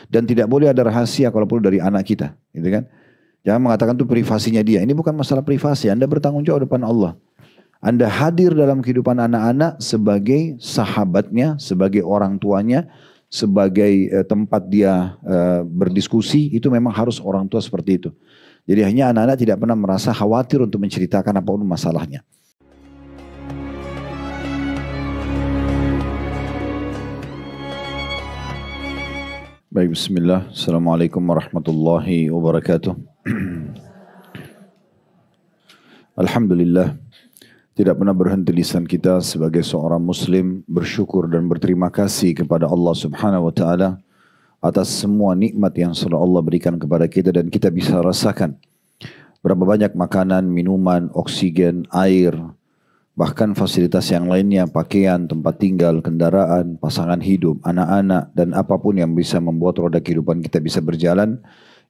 Dan tidak boleh ada rahasia kalau perlu dari anak kita, gitu kan? Jangan mengatakan itu privasinya dia. Ini bukan masalah privasi. Anda bertanggung jawab depan Allah. Anda hadir dalam kehidupan anak-anak sebagai sahabatnya, sebagai orang tuanya, sebagai tempat dia berdiskusi. Itu memang harus orang tua seperti itu. Jadi hanya anak-anak tidak pernah merasa khawatir untuk menceritakan apapun masalahnya. Baik, bismillah. Assalamualaikum warahmatullahi wabarakatuh. Alhamdulillah, tidak pernah berhenti lisan kita sebagai seorang muslim bersyukur dan berterima kasih kepada Allah Subhanahu wa taala atas semua nikmat yang selalu Allah berikan kepada kita dan kita bisa rasakan. Berapa banyak makanan, minuman, oksigen, air, bahkan fasilitas yang lainnya, pakaian, tempat tinggal, kendaraan, pasangan hidup, anak-anak, dan apapun yang bisa membuat roda kehidupan kita bisa berjalan,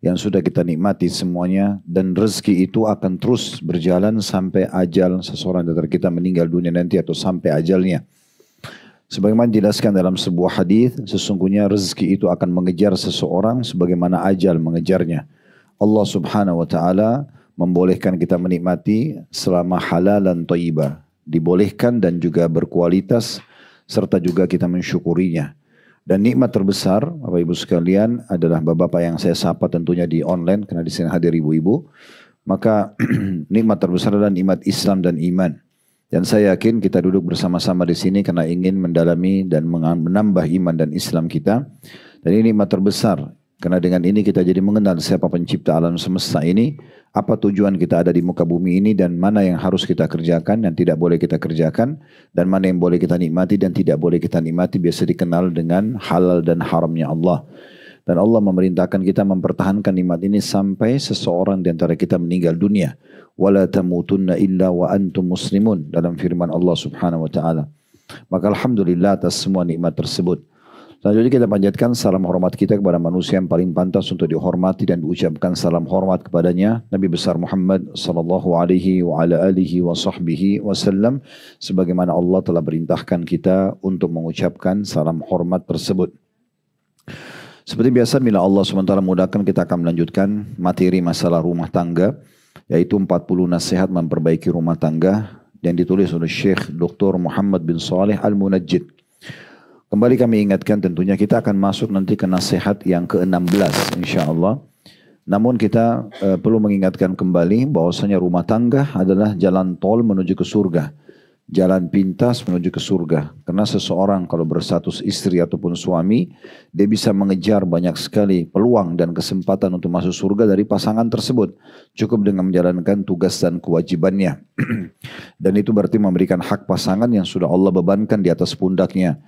yang sudah kita nikmati semuanya, dan rezeki itu akan terus berjalan sampai ajal seseorang dari kita meninggal dunia nanti atau sampai ajalnya. Sebagaimana dijelaskan dalam sebuah hadis, sesungguhnya rezeki itu akan mengejar seseorang sebagaimana ajal mengejarnya. Allah Subhanahu wa taala membolehkan kita menikmati selama halalan thayyibah, dibolehkan dan juga berkualitas serta juga kita mensyukurinya. Dan nikmat terbesar Bapak Ibu sekalian adalah Bapak-bapak yang saya sapa tentunya di online karena di sini hadir ibu-ibu. Maka nikmat terbesar adalah nikmat Islam dan iman. Dan saya yakin kita duduk bersama-sama di sini karena ingin mendalami dan menambah iman dan Islam kita. Dan ini nikmat terbesar karena dengan ini kita jadi mengenal siapa pencipta alam semesta ini, apa tujuan kita ada di muka bumi ini dan mana yang harus kita kerjakan dan tidak boleh kita kerjakan dan mana yang boleh kita nikmati dan tidak boleh kita nikmati, biasa dikenal dengan halal dan haramnya Allah. Dan Allah memerintahkan kita mempertahankan nikmat ini sampai seseorang di antara kita meninggal dunia. Wala tamutunna illa wa antum muslimun, dalam firman Allah Subhanahu wa taala. Maka alhamdulillah atas semua nikmat tersebut. Selanjutnya kita panjatkan salam hormat kita kepada manusia yang paling pantas untuk dihormati dan diucapkan salam hormat kepadanya, Nabi besar Muhammad sallallahu alaihi wa ala alihi wa sahbihi wasallam, sebagaimana Allah telah perintahkan kita untuk mengucapkan salam hormat tersebut. Seperti biasa, bila Allah SWT mudahkan, kita akan melanjutkan materi masalah rumah tangga, yaitu 40 nasihat memperbaiki rumah tangga yang ditulis oleh Syekh Dr. Muhammad bin Saleh Al-Munajjid. Kembali kami ingatkan, tentunya kita akan masuk nanti ke nasihat yang ke-16 insyaAllah. Namun kita perlu mengingatkan kembali bahwasanya rumah tangga adalah jalan tol menuju ke surga. Jalan pintas menuju ke surga. Karena seseorang kalau berstatus istri ataupun suami, dia bisa mengejar banyak sekali peluang dan kesempatan untuk masuk surga dari pasangan tersebut. Cukup dengan menjalankan tugas dan kewajibannya. Dan itu berarti memberikan hak pasangan yang sudah Allah bebankan di atas pundaknya.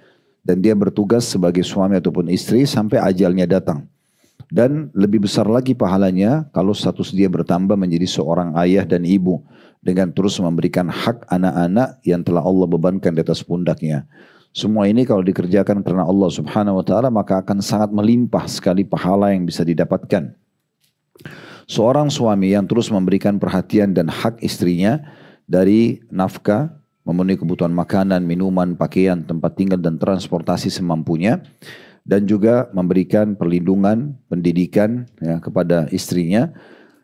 Dan dia bertugas sebagai suami ataupun istri sampai ajalnya datang. Dan lebih besar lagi pahalanya kalau status dia bertambah menjadi seorang ayah dan ibu. Dengan terus memberikan hak anak-anak yang telah Allah bebankan di atas pundaknya. Semua ini kalau dikerjakan karena Allah Subhanahu wa taala, maka akan sangat melimpah sekali pahala yang bisa didapatkan. Seorang suami yang terus memberikan perhatian dan hak istrinya dari nafkah, memenuhi kebutuhan makanan, minuman, pakaian, tempat tinggal dan transportasi semampunya, dan juga memberikan perlindungan, pendidikan ya, kepada istrinya,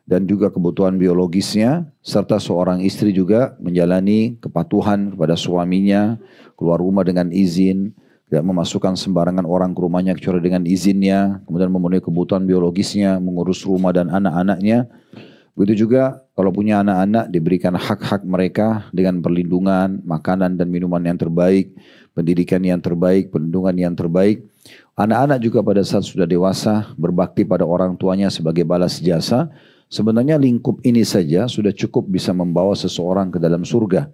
dan juga kebutuhan biologisnya, serta seorang istri juga menjalani kepatuhan kepada suaminya, keluar rumah dengan izin, tidak memasukkan sembarangan orang ke rumahnya kecuali dengan izinnya, kemudian memenuhi kebutuhan biologisnya, mengurus rumah dan anak-anaknya. Begitu juga kalau punya anak-anak diberikan hak-hak mereka dengan perlindungan, makanan dan minuman yang terbaik, pendidikan yang terbaik, perlindungan yang terbaik. Anak-anak juga pada saat sudah dewasa berbakti pada orang tuanya sebagai balas jasa. Sebenarnya lingkup ini saja sudah cukup bisa membawa seseorang ke dalam surga.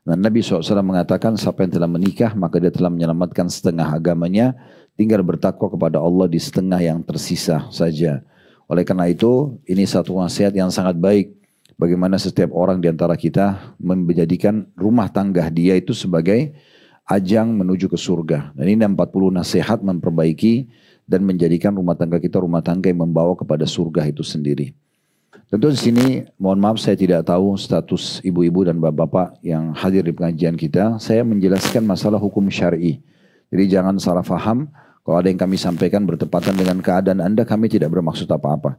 Dan Nabi SAW mengatakan siapa yang telah menikah maka dia telah menyelamatkan setengah agamanya, tinggal bertakwa kepada Allah di setengah yang tersisa saja. Oleh karena itu, ini satu nasihat yang sangat baik. Bagaimana setiap orang di antara kita menjadikan rumah tangga dia itu sebagai ajang menuju ke surga. Dan ini 40 nasihat memperbaiki dan menjadikan rumah tangga kita rumah tangga yang membawa kepada surga itu sendiri. Tentu di sini, mohon maaf saya tidak tahu status ibu-ibu dan bapak-bapak yang hadir di pengajian kita. Saya menjelaskan masalah hukum syar'i. Jadi jangan salah faham. Kalau ada yang kami sampaikan bertepatan dengan keadaan Anda, kami tidak bermaksud apa-apa.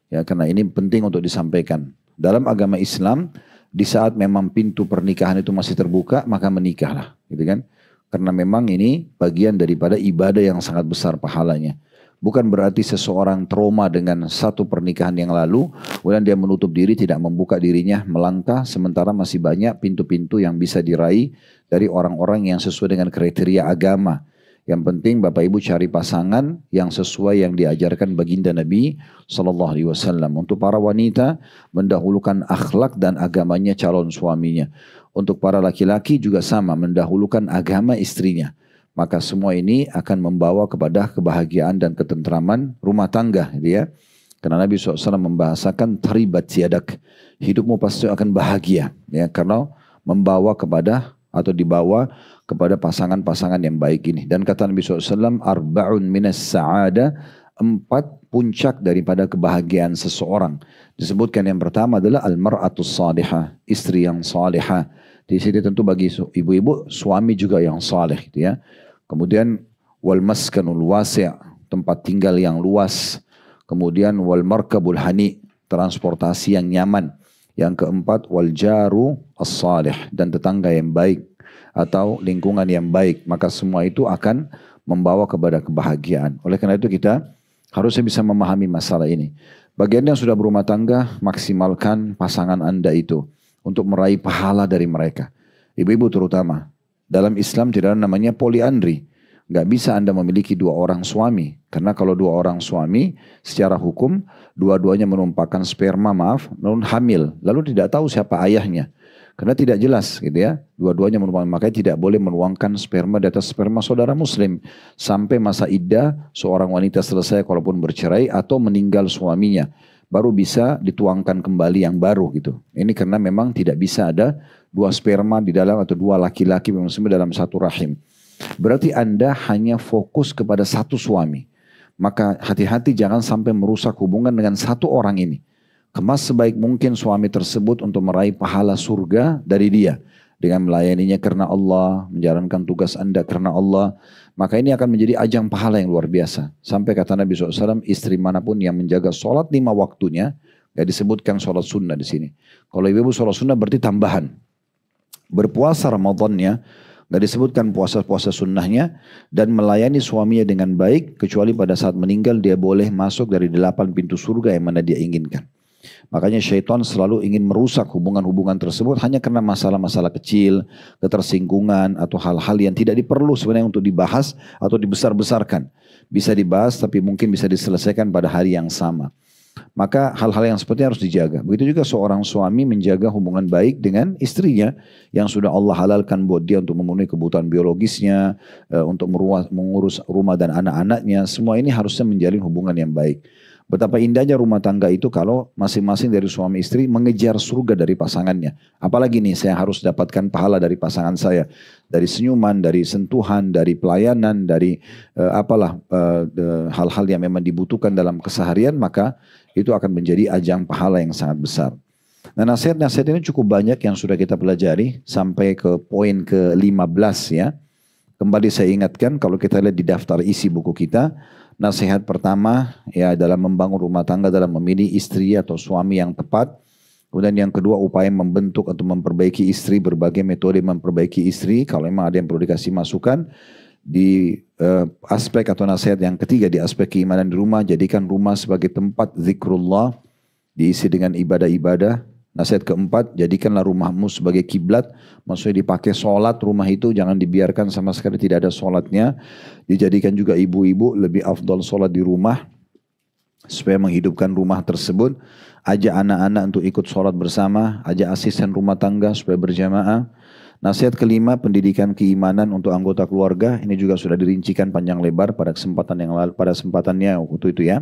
Ya, karena ini penting untuk disampaikan. Dalam agama Islam, di saat memang pintu pernikahan itu masih terbuka, maka menikahlah, gitu kan? Karena memang ini bagian daripada ibadah yang sangat besar pahalanya. Bukan berarti seseorang trauma dengan satu pernikahan yang lalu, kemudian dia menutup diri, tidak membuka dirinya, melangkah, sementara masih banyak pintu-pintu yang bisa diraih dari orang-orang yang sesuai dengan kriteria agama. Yang penting Bapak Ibu cari pasangan yang sesuai yang diajarkan baginda Nabi Sallallahu Alaihi Wasallam. Untuk para wanita, mendahulukan akhlak dan agamanya calon suaminya. Untuk para laki-laki juga sama, mendahulukan agama istrinya. Maka semua ini akan membawa kepada kebahagiaan dan ketentraman rumah tangga, gitu ya. Karena Nabi SAW membahasakan taribat siadak, hidupmu pasti akan bahagia, ya, karena membawa kepada atau dibawa kepada pasangan-pasangan yang baik ini. Dan kata Nabi SAW, arba'un minas sa'ada, 4 puncak daripada kebahagiaan seseorang. Disebutkan yang pertama adalah al-mar'atus salihah, istri yang salihah. Di sini tentu bagi ibu-ibu, suami juga yang saleh, gitu ya. Kemudian wal maskanul wasi', tempat tinggal yang luas. Kemudian wal markabul hani, transportasi yang nyaman. Yang keempat wal jaru as-salih, dan tetangga yang baik atau lingkungan yang baik. Maka semua itu akan membawa kepada kebahagiaan. Oleh karena itu kita harusnya bisa memahami masalah ini. Bagi Anda yang sudah berumah tangga, maksimalkan pasangan Anda itu untuk meraih pahala dari mereka. Ibu-ibu terutama. Dalam Islam tidak ada namanya poliandri. Gak bisa Anda memiliki 2 orang suami. Karena kalau 2 orang suami, secara hukum, dua-duanya menumpahkan sperma, namun hamil. Lalu tidak tahu siapa ayahnya. Karena tidak jelas, gitu ya. Dua-duanya menumpahkan, makanya tidak boleh menuangkan sperma di atas sperma saudara muslim. Sampai masa iddah, seorang wanita selesai kalaupun bercerai atau meninggal suaminya. Baru bisa dituangkan kembali yang baru gitu. Ini karena memang tidak bisa ada 2 sperma di dalam atau 2 laki-laki muslim dalam satu rahim. Berarti Anda hanya fokus kepada satu suami. Maka hati-hati jangan sampai merusak hubungan dengan satu orang ini. Kemas sebaik mungkin suami tersebut untuk meraih pahala surga dari dia. Dengan melayaninya karena Allah, menjalankan tugas Anda karena Allah. Maka ini akan menjadi ajang pahala yang luar biasa. Sampai kata Nabi SAW, istri manapun yang menjaga sholat 5 waktunya, gak disebutkan sholat sunnah di sini. Kalau ibu sholat sunnah berarti tambahan. Berpuasa Ramadannya, gak disebutkan puasa-puasa sunnahnya, dan melayani suaminya dengan baik, kecuali pada saat meninggal dia boleh masuk dari 8 pintu surga yang mana dia inginkan. Makanya syaitan selalu ingin merusak hubungan-hubungan tersebut hanya karena masalah-masalah kecil, ketersinggungan, atau hal-hal yang tidak diperlu sebenarnya untuk dibahas atau dibesar-besarkan. Bisa dibahas tapi mungkin bisa diselesaikan pada hari yang sama. Maka hal-hal yang seperti harus dijaga. Begitu juga seorang suami menjaga hubungan baik dengan istrinya yang sudah Allah halalkan buat dia untuk memenuhi kebutuhan biologisnya, untuk mengurus rumah dan anak-anaknya. Semua ini harusnya menjalin hubungan yang baik. Betapa indahnya rumah tangga itu kalau masing-masing dari suami istri mengejar surga dari pasangannya. Apalagi nih saya harus dapatkan pahala dari pasangan saya. Dari senyuman, dari sentuhan, dari pelayanan, dari hal-hal yang memang dibutuhkan dalam keseharian. Maka itu akan menjadi ajang pahala yang sangat besar. Nah nasihat-nasihat ini cukup banyak yang sudah kita pelajari. Sampai ke poin ke-15 ya. Kembali saya ingatkan kalau kita lihat di daftar isi buku kita. Nasihat pertama ya dalam membangun rumah tangga dalam memilih istri atau suami yang tepat. Kemudian yang kedua upaya membentuk atau memperbaiki istri, berbagai metode memperbaiki istri. Kalau memang ada yang perlu dikasih masukan di aspek atau nasihat yang ketiga di aspek keimanan di rumah, jadikan rumah sebagai tempat zikrullah, diisi dengan ibadah-ibadah. Nasihat keempat, jadikanlah rumahmu sebagai kiblat, maksudnya dipakai sholat rumah itu, jangan dibiarkan sama sekali tidak ada sholatnya. Dijadikan juga ibu-ibu lebih afdal sholat di rumah, supaya menghidupkan rumah tersebut. Ajak anak-anak untuk ikut sholat bersama, ajak asisten rumah tangga supaya berjamaah. Nasihat kelima, pendidikan keimanan untuk anggota keluarga, ini juga sudah dirincikan panjang lebar pada kesempatan yang lalu, pada kesempatannya waktu itu ya.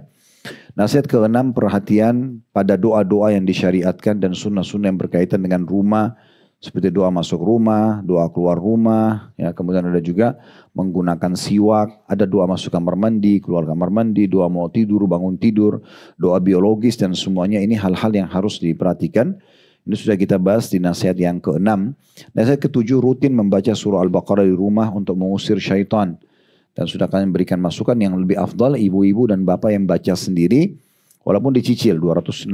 Nasihat keenam, perhatian pada doa-doa yang disyariatkan dan sunnah-sunnah yang berkaitan dengan rumah. Seperti doa masuk rumah, doa keluar rumah. Ya, kemudian ada juga menggunakan siwak. Ada doa masuk kamar mandi, keluar kamar mandi, doa mau tidur, bangun tidur, doa biologis dan semuanya ini hal-hal yang harus diperhatikan. Ini sudah kita bahas di nasihat yang keenam. Nasihat ketujuh, rutin membaca surah Al-Baqarah di rumah untuk mengusir syaitan. Dan sudah kalian berikan masukan yang lebih afdal, ibu-ibu dan bapak yang baca sendiri, walaupun dicicil, 286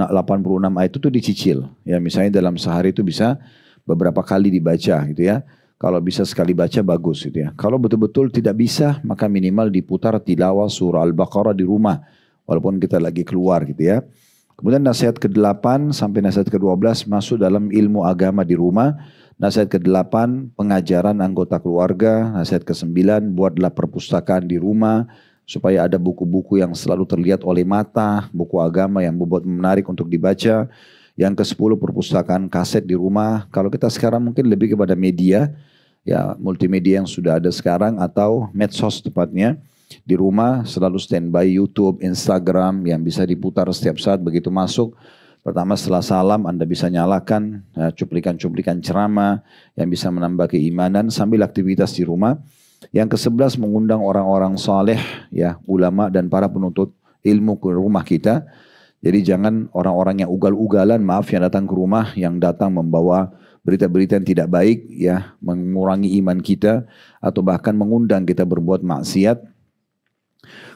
ayat itu dicicil. Ya, misalnya dalam sehari itu bisa beberapa kali dibaca gitu ya. Kalau bisa sekali baca bagus gitu ya. Kalau betul-betul tidak bisa, maka minimal diputar tilawah surah Al-Baqarah di rumah. Walaupun kita lagi keluar gitu ya. Kemudian nasihat ke-8 sampai nasihat ke-12 masuk dalam ilmu agama di rumah. Nasihat ke-8 pengajaran anggota keluarga. Nasihat ke-9 buatlah perpustakaan di rumah. Supaya ada buku-buku yang selalu terlihat oleh mata. Buku agama yang membuat menarik untuk dibaca. Yang ke-10 perpustakaan kaset di rumah. Kalau kita sekarang mungkin lebih kepada media. Ya, multimedia yang sudah ada sekarang atau medsos tepatnya. Di rumah selalu standby YouTube, Instagram yang bisa diputar setiap saat begitu masuk. Pertama setelah salam Anda bisa nyalakan cuplikan-cuplikan ceramah yang bisa menambah keimanan sambil aktivitas di rumah. Yang ke-11 mengundang orang-orang saleh, ya, ulama dan para penuntut ilmu ke rumah kita. Jadi jangan orang-orang yang ugal-ugalan, maaf, yang datang ke rumah, yang datang membawa berita-berita yang tidak baik, ya, mengurangi iman kita atau bahkan mengundang kita berbuat maksiat.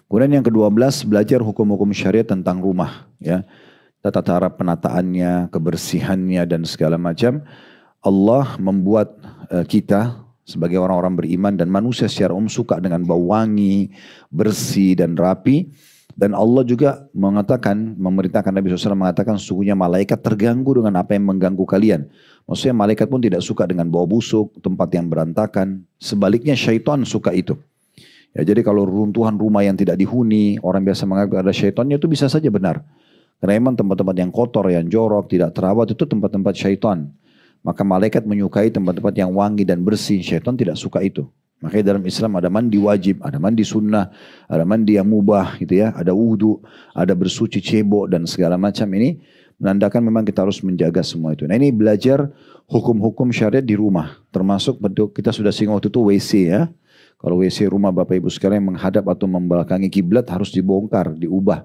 Kemudian yang ke-12 belajar hukum-hukum syariat tentang rumah, ya. Tata cara penataannya, kebersihannya dan segala macam. Allah membuat kita sebagai orang-orang beriman dan manusia secara umum suka dengan bau wangi, bersih dan rapi. Dan Allah juga mengatakan, memerintahkan Nabi SAW mengatakan sesungguhnya malaikat terganggu dengan apa yang mengganggu kalian. Maksudnya malaikat pun tidak suka dengan bau busuk, tempat yang berantakan. Sebaliknya syaitan suka itu. Ya, jadi kalau runtuhan rumah yang tidak dihuni, orang biasa menganggap ada syaitannya, itu bisa saja benar. Karena memang tempat-tempat yang kotor, yang jorok, tidak terawat itu tempat-tempat syaitan. Maka malaikat menyukai tempat-tempat yang wangi dan bersih. Syaitan tidak suka itu. Makanya dalam Islam ada mandi wajib, ada mandi sunnah, ada mandi yang mubah gitu ya, ada wudu, ada bersuci cebok dan segala macam. Ini menandakan memang kita harus menjaga semua itu. Nah ini belajar hukum-hukum syariat di rumah. Termasuk bentuk kita sudah singgung waktu itu WC ya. Kalau WC rumah Bapak Ibu sekalian menghadap atau membelakangi kiblat harus dibongkar, diubah.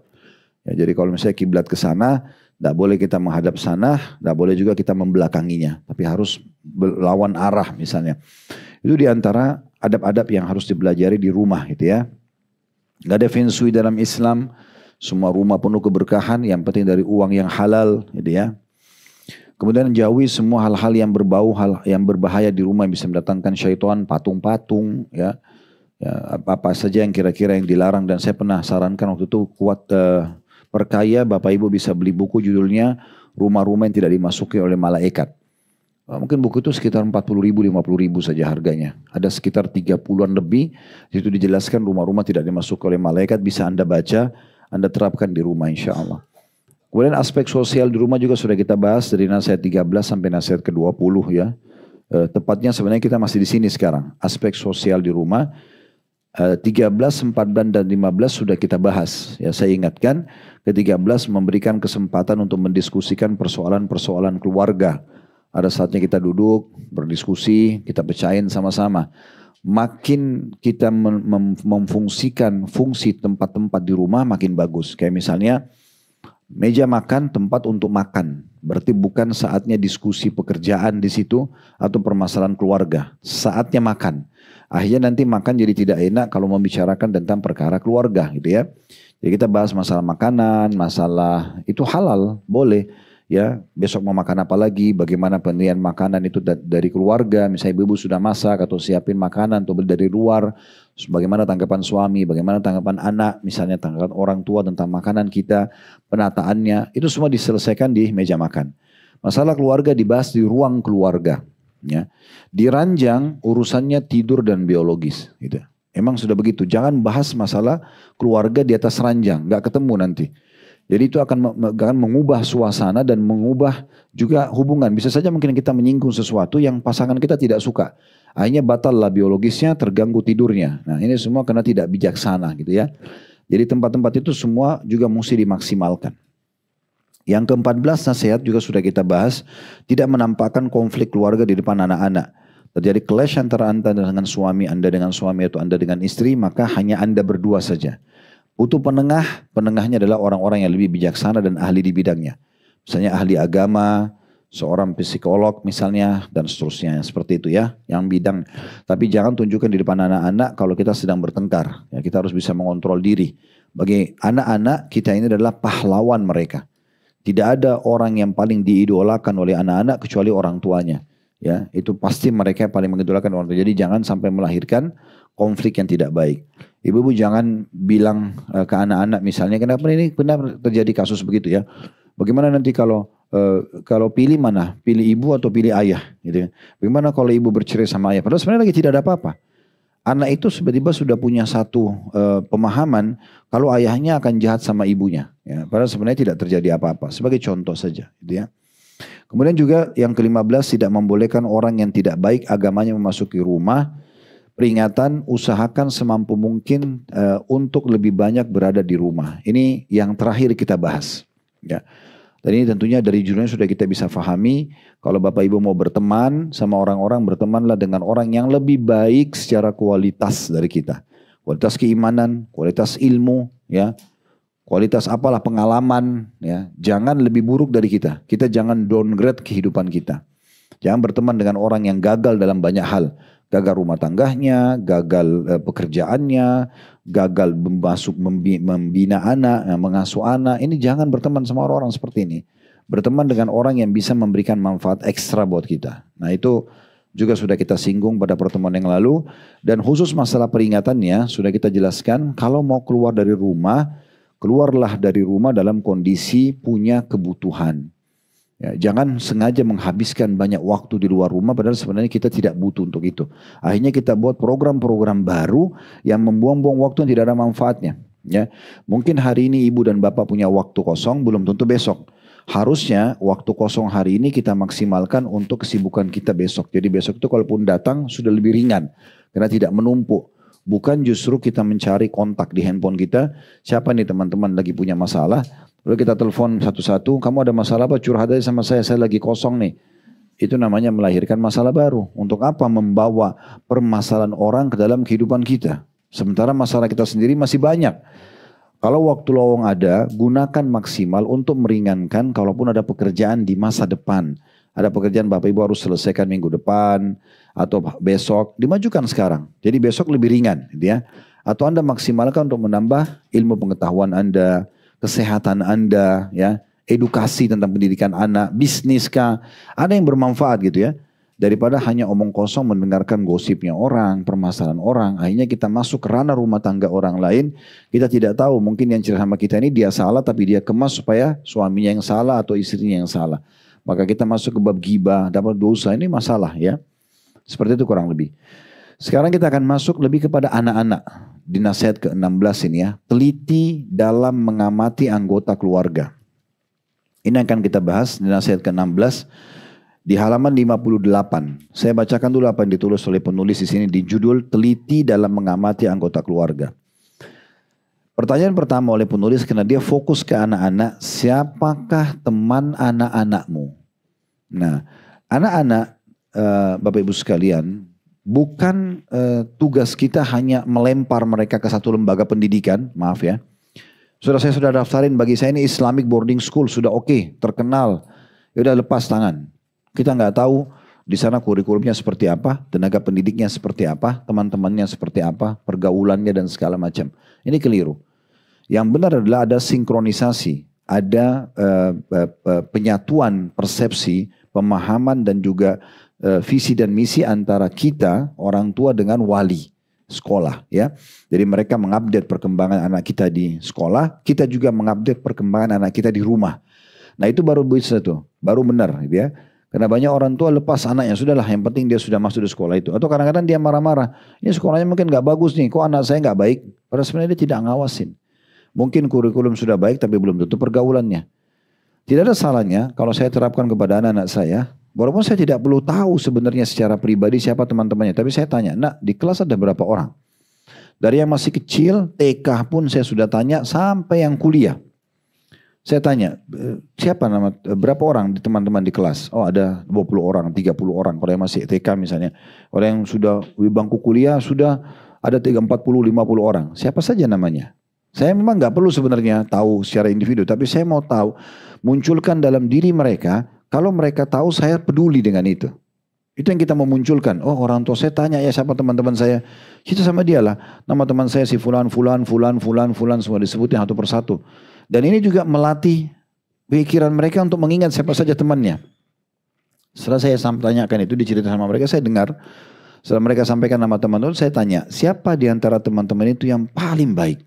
Ya, jadi kalau misalnya kiblat ke sana, tidak boleh kita menghadap sana, tidak boleh juga kita membelakanginya. Tapi harus lawan arah misalnya. Itu diantara adab-adab yang harus dipelajari di rumah gitu ya. Gak ada feng shui dalam Islam. Semua rumah penuh keberkahan, yang penting dari uang yang halal gitu ya. Kemudian jauhi semua hal-hal yang berbau, hal yang berbahaya di rumah yang bisa mendatangkan syaitan, patung-patung ya. Ya, apa saja yang kira-kira yang dilarang. Dan saya pernah sarankan waktu itu kuat perkaya, Bapak Ibu bisa beli buku judulnya Rumah-Rumah yang Tidak Dimasuki Oleh Malaikat. Mungkin buku itu sekitar 40 ribu, 50 ribu saja harganya. Ada sekitar 30-an lebih. Di situ dijelaskan rumah-rumah tidak dimasuki oleh malaikat. Bisa Anda baca, Anda terapkan di rumah insya Allah. Kemudian aspek sosial di rumah juga sudah kita bahas dari nasihat 13 sampai nasihat ke-20 ya. Tepatnya sebenarnya kita masih di sini sekarang. Aspek sosial di rumah. 13, 14 dan 15 sudah kita bahas. Ya, saya ingatkan ke-13 memberikan kesempatan untuk mendiskusikan persoalan-persoalan keluarga. Ada saatnya kita duduk, berdiskusi, kita pecahin sama-sama. Makin kita memfungsikan fungsi tempat-tempat di rumah makin bagus. Kayak misalnya meja makan, tempat untuk makan. Berarti bukan saatnya diskusi pekerjaan di situ atau permasalahan keluarga. Saatnya makan. Akhirnya nanti makan jadi tidak enak kalau membicarakan tentang perkara keluarga gitu ya. Jadi kita bahas masalah makanan, masalah itu halal, boleh. Ya, besok mau makan apa lagi, bagaimana pemilihan makanan itu dari keluarga, misalnya ibu sudah masak atau siapin makanan atau beli dari luar, bagaimana tanggapan suami, bagaimana tanggapan anak, misalnya tanggapan orang tua tentang makanan kita, penataannya, itu semua diselesaikan di meja makan. Masalah keluarga dibahas di ruang keluarga. Ya. Di ranjang urusannya tidur dan biologis. Gitu. Emang sudah begitu, jangan bahas masalah keluarga di atas ranjang, gak ketemu nanti. Jadi itu akan mengubah suasana dan mengubah juga hubungan. Bisa saja mungkin kita menyinggung sesuatu yang pasangan kita tidak suka. Akhirnya batal lah biologisnya, terganggu tidurnya. Nah ini semua karena tidak bijaksana gitu ya. Jadi tempat-tempat itu semua juga mesti dimaksimalkan. Yang ke-14 nasihat juga sudah kita bahas. Tidak menampakkan konflik keluarga di depan anak-anak. Terjadi clash antara Anda dengan suami, Anda dengan suami atau Anda dengan istri, maka hanya Anda berdua saja. Butuh penengah, penengahnya adalah orang-orang yang lebih bijaksana dan ahli di bidangnya. Misalnya ahli agama, seorang psikolog misalnya, dan seterusnya. Seperti itu ya, yang bidang. Tapi jangan tunjukkan di depan anak-anak kalau kita sedang bertengkar. Ya, kita harus bisa mengontrol diri. Bagi anak-anak, kita ini adalah pahlawan mereka. Tidak ada orang yang paling diidolakan oleh anak-anak kecuali orang tuanya. Ya, itu pasti mereka yang paling mengidolakan orang tua. Jadi jangan sampai melahirkan konflik yang tidak baik. Ibu-ibu jangan bilang ke anak-anak misalnya, kenapa ini benar terjadi kasus begitu ya? Bagaimana nanti kalau pilih mana? Pilih ibu atau pilih ayah? Gitu ya. Bagaimana kalau ibu bercerai sama ayah? Padahal sebenarnya lagi tidak ada apa-apa. Anak itu tiba-tiba sudah punya satu pemahaman kalau ayahnya akan jahat sama ibunya. Ya, padahal sebenarnya tidak terjadi apa-apa. Sebagai contoh saja, gitu ya. Kemudian juga yang ke-15, tidak membolehkan orang yang tidak baik agamanya memasuki rumah. Peringatan, usahakan semampu mungkin untuk lebih banyak berada di rumah. Ini yang terakhir kita bahas. Ya. Dan ini tentunya dari judulnya sudah kita bisa fahami. Kalau Bapak Ibu mau berteman sama orang-orang, bertemanlah dengan orang yang lebih baik secara kualitas dari kita. Kualitas keimanan, kualitas ilmu, ya. Kualitas apalah pengalaman, ya. Jangan lebih buruk dari kita. Kita jangan downgrade kehidupan kita. Jangan berteman dengan orang yang gagal dalam banyak hal. Gagal rumah tangganya, gagal pekerjaannya, gagal membina anak, mengasuh anak. Ini jangan berteman sama orang-orang seperti ini. Berteman dengan orang yang bisa memberikan manfaat ekstra buat kita. Nah itu juga sudah kita singgung pada pertemuan yang lalu. Dan khusus masalah peringatannya sudah kita jelaskan. Kalau mau keluar dari rumah, keluarlah dari rumah dalam kondisi punya kebutuhan. Ya, jangan sengaja menghabiskan banyak waktu di luar rumah padahal sebenarnya kita tidak butuh untuk itu. Akhirnya kita buat program-program baru yang membuang-buang waktu yang tidak ada manfaatnya. Ya, mungkin hari ini ibu dan bapak punya waktu kosong, belum tentu besok. Harusnya waktu kosong hari ini kita maksimalkan untuk kesibukan kita besok. Jadi besok itu kalaupun datang sudah lebih ringan karena tidak menumpuk. Bukan justru kita mencari kontak di handphone kita. Siapa nih teman-teman lagi punya masalah. Lalu kita telepon satu-satu, kamu ada masalah apa? Curhat aja sama saya lagi kosong nih. Itu namanya melahirkan masalah baru. Untuk apa membawa permasalahan orang ke dalam kehidupan kita? Sementara masalah kita sendiri masih banyak. Kalau waktu lowong ada, gunakan maksimal untuk meringankan kalaupun ada pekerjaan di masa depan. Ada pekerjaan Bapak Ibu harus selesaikan minggu depan atau besok, dimajukan sekarang. Jadi besok lebih ringan, gitu ya. Atau Anda maksimalkan untuk menambah ilmu pengetahuan Anda, kesehatan Anda, ya, edukasi tentang pendidikan anak, bisnis kah, ada yang bermanfaat gitu ya. Daripada hanya omong kosong mendengarkan gosipnya orang, permasalahan orang, akhirnya kita masuk ke ranah rumah tangga orang lain, kita tidak tahu mungkin yang cerita sama kita ini dia salah tapi dia kemas supaya suaminya yang salah atau istrinya yang salah. Maka kita masuk ke bab ghibah, dapat dosa, ini masalah ya. Seperti itu kurang lebih. Sekarang kita akan masuk lebih kepada anak-anak. Di nasihat ke-16 ini ya. Teliti dalam mengamati anggota keluarga. Ini akan kita bahas di nasihat ke-16 di halaman 58. Saya bacakan dulu apa yang ditulis oleh penulis di sini di judul Teliti dalam mengamati anggota keluarga. Pertanyaan pertama oleh penulis karena dia fokus ke anak-anak, siapakah teman anak-anakmu? Nah, anak-anak Bapak Ibu sekalian, bukan tugas kita hanya melempar mereka ke satu lembaga pendidikan, maaf ya. Saya sudah daftarin, bagi saya ini Islamic boarding school, sudah oke, terkenal. Ya udah lepas tangan. Kita nggak tahu di sana kurikulumnya seperti apa, tenaga pendidiknya seperti apa, teman-temannya seperti apa, pergaulannya dan segala macam. Ini keliru. Yang benar adalah ada sinkronisasi, ada penyatuan persepsi, pemahaman dan juga visi dan misi antara kita orang tua dengan wali sekolah ya. Jadi mereka mengupdate perkembangan anak kita di sekolah, kita juga mengupdate perkembangan anak kita di rumah. Nah itu baru bisa tuh, baru benar gitu ya. Karena banyak orang tua lepas anaknya, sudahlah yang penting dia sudah masuk di sekolah itu. Atau kadang-kadang dia marah-marah, ini sekolahnya mungkin gak bagus nih, kok anak saya gak baik? Padahal sebenarnya dia tidak ngawasin. Mungkin kurikulum sudah baik tapi belum tentu pergaulannya. Tidak ada salahnya kalau saya terapkan kepada anak-anak saya, walaupun saya tidak perlu tahu sebenarnya secara pribadi siapa teman-temannya. Tapi saya tanya, nak di kelas ada berapa orang? Dari yang masih kecil, TK pun saya sudah tanya sampai yang kuliah. Saya tanya, siapa nama, berapa orang di teman-teman di kelas? Oh ada 20 orang, 30 orang. Kalau yang masih TK misalnya. Kalau yang sudah di bangku kuliah sudah ada 40, 50 orang. Siapa saja namanya? Saya memang nggak perlu sebenarnya tahu secara individu. Tapi saya mau tahu, munculkan dalam diri mereka Kalau mereka tahu saya peduli dengan itu. Itu yang kita memunculkan. Oh, orang tua saya tanya ya siapa teman-teman saya. Kita sama dia lah. Nama teman saya si fulan, fulan, fulan, fulan, fulan. Semua disebutin satu persatu. Dan ini juga melatih pikiran mereka untuk mengingat siapa saja temannya. Setelah saya tanyakan itu, diceritakan sama mereka, saya dengar. Setelah mereka sampaikan nama teman-teman, saya tanya, siapa di antara teman-teman itu yang paling baik?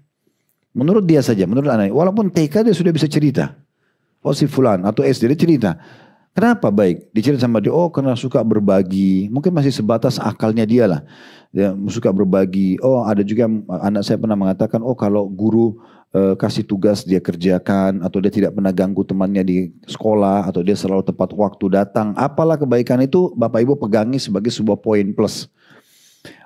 Menurut dia saja, menurut anak. Walaupun TK dia sudah bisa cerita. Oh si fulan, atau SD dia cerita. Kenapa baik? Dicerita sama dia, oh karena suka berbagi. Mungkin masih sebatas akalnya dia lah. Dia suka berbagi. Oh ada juga anak saya pernah mengatakan, oh kalau guru kasih tugas dia kerjakan. Atau dia tidak pernah ganggu temannya di sekolah. Atau dia selalu tepat waktu datang. Apalah kebaikan itu Bapak Ibu pegangi sebagai sebuah poin plus.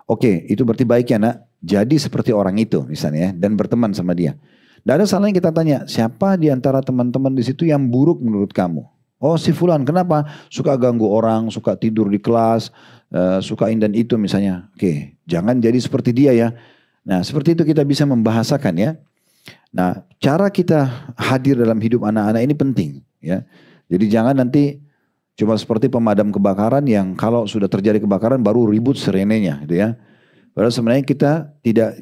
Oke, itu berarti baik ya nak. Jadi seperti orang itu misalnya ya. Dan berteman sama dia. Tidak ada salahnya kita tanya, siapa di antara teman-teman di situ yang buruk menurut kamu? Oh si fulan, kenapa? Suka ganggu orang, suka tidur di kelas, suka ini dan itu misalnya. Oke, jangan jadi seperti dia ya. Nah seperti itu kita bisa membahasakan ya. Nah cara kita hadir dalam hidup anak-anak ini penting ya. Jadi jangan nanti cuma seperti pemadam kebakaran yang kalau sudah terjadi kebakaran baru ribut serenenya gitu ya. Padahal sebenarnya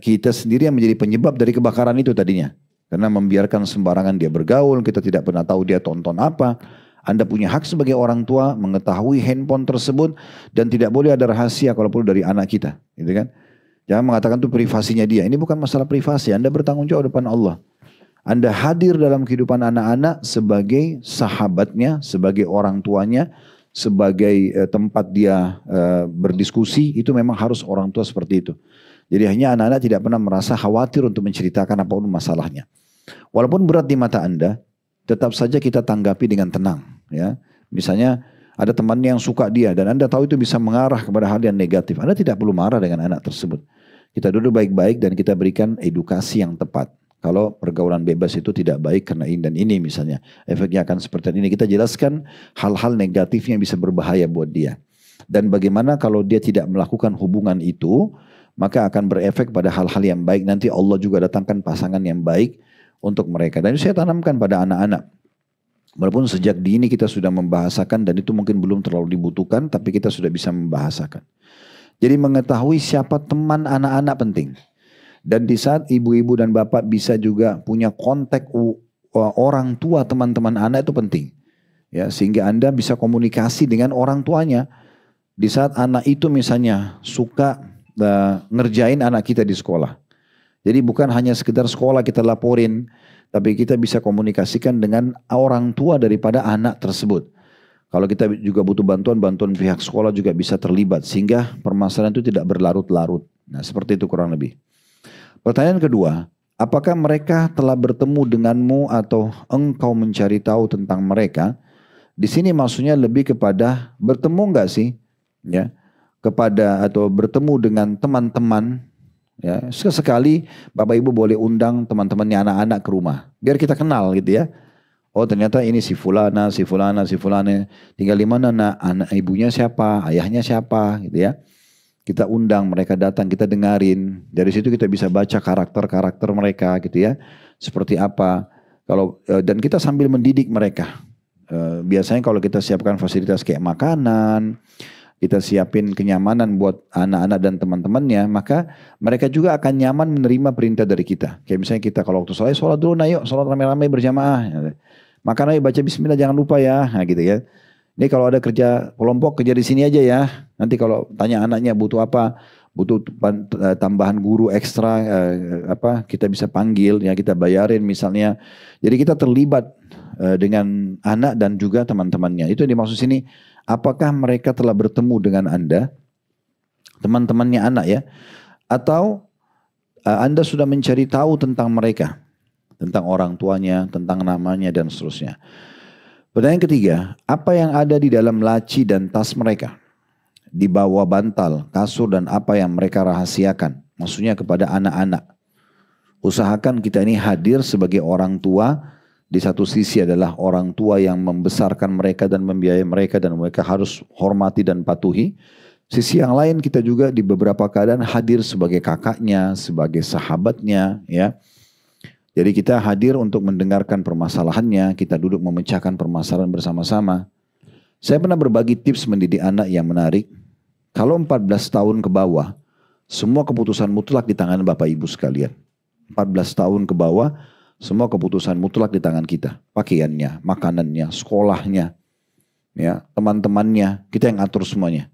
kita sendiri yang menjadi penyebab dari kebakaran itu tadinya. Karena membiarkan sembarangan dia bergaul, kita tidak pernah tahu dia tonton apa. Anda punya hak sebagai orang tua mengetahui handphone tersebut dan tidak boleh ada rahasia kalau perlu dari anak kita, gitu kan? Jangan mengatakan itu privasinya dia. Ini bukan masalah privasi. Anda bertanggung jawab depan Allah. Anda hadir dalam kehidupan anak-anak sebagai sahabatnya, sebagai orang tuanya, sebagai tempat dia berdiskusi. Itu memang harus orang tua seperti itu. Jadi hanya anak-anak tidak pernah merasa khawatir untuk menceritakan apapun masalahnya. Walaupun berat di mata Anda, tetap saja kita tanggapi dengan tenang. Ya, misalnya ada temannya yang suka dia dan Anda tahu itu bisa mengarah kepada hal yang negatif. Anda tidak perlu marah dengan anak tersebut. Kita duduk baik-baik dan kita berikan edukasi yang tepat. Kalau pergaulan bebas itu tidak baik karena ini dan ini misalnya. Efeknya akan seperti ini. Kita jelaskan hal-hal negatifnya yang bisa berbahaya buat dia. Dan bagaimana kalau dia tidak melakukan hubungan itu, maka akan berefek pada hal-hal yang baik. Nanti Allah juga datangkan pasangan yang baik untuk mereka. Dan itu saya tanamkan pada anak-anak. Walaupun sejak dini kita sudah membahasakan dan itu mungkin belum terlalu dibutuhkan, tapi kita sudah bisa membahasakan. Jadi mengetahui siapa teman anak-anak penting. Dan di saat ibu-ibu dan bapak bisa juga punya kontak orang tua teman-teman anak itu penting. Ya, sehingga Anda bisa komunikasi dengan orang tuanya. Di saat anak itu misalnya suka ngerjain anak kita di sekolah. Jadi bukan hanya sekedar sekolah kita laporin, tapi kita bisa komunikasikan dengan orang tua daripada anak tersebut. Kalau kita juga butuh bantuan pihak sekolah juga bisa terlibat sehingga permasalahan itu tidak berlarut-larut. Nah, seperti itu kurang lebih. Pertanyaan kedua, apakah mereka telah bertemu denganmu atau engkau mencari tahu tentang mereka? Di sini maksudnya lebih kepada bertemu enggak sih? Ya, kepada atau bertemu dengan teman-teman. Ya, sekali Bapak Ibu boleh undang teman-temannya anak-anak ke rumah. Biar kita kenal gitu ya. Oh ternyata ini si fulana, si fulana, si fulana. Tinggal di mana nak? Anak ibunya siapa? Ayahnya siapa? Gitu ya. Kita undang mereka datang, kita dengarin. Dari situ kita bisa baca karakter-karakter mereka gitu ya. Seperti apa. Dan kita sambil mendidik mereka. Biasanya kalau kita siapkan fasilitas kayak makanan, kita siapin kenyamanan buat anak-anak dan teman-temannya, maka mereka juga akan nyaman menerima perintah dari kita. Kayak misalnya kita kalau waktu sholat dulu, nah yuk sholat rame-rame berjamaah. Makan ayo baca bismillah jangan lupa ya, nah gitu ya. Ini kalau ada kerja kelompok kerja di sini aja ya. Nanti kalau tanya anaknya butuh apa, butuh tambahan guru ekstra, kita bisa panggil ya, kita bayarin misalnya. Jadi kita terlibat dengan anak dan juga teman-temannya. Itu yang dimaksud sini. Apakah mereka telah bertemu dengan Anda, teman-temannya anak ya, atau Anda sudah mencari tahu tentang mereka, tentang orang tuanya, tentang namanya dan seterusnya. Pertanyaan ketiga, apa yang ada di dalam laci dan tas mereka, di bawah bantal, kasur dan apa yang mereka rahasiakan, maksudnya kepada anak-anak. Usahakan kita ini hadir sebagai orang tua. Di satu sisi adalah orang tua yang membesarkan mereka dan membiayai mereka dan mereka harus hormati dan patuhi. Sisi yang lain kita juga di beberapa keadaan hadir sebagai kakaknya, sebagai sahabatnya ya. Jadi kita hadir untuk mendengarkan permasalahannya, kita duduk memecahkan permasalahan bersama-sama. Saya pernah berbagi tips mendidik anak yang menarik. Kalau 14 tahun ke bawah, semua keputusan mutlak di tangan Bapak Ibu sekalian. 14 tahun ke bawah, semua keputusan mutlak di tangan kita. Pakaiannya, makanannya, sekolahnya, ya, teman-temannya, kita yang atur semuanya.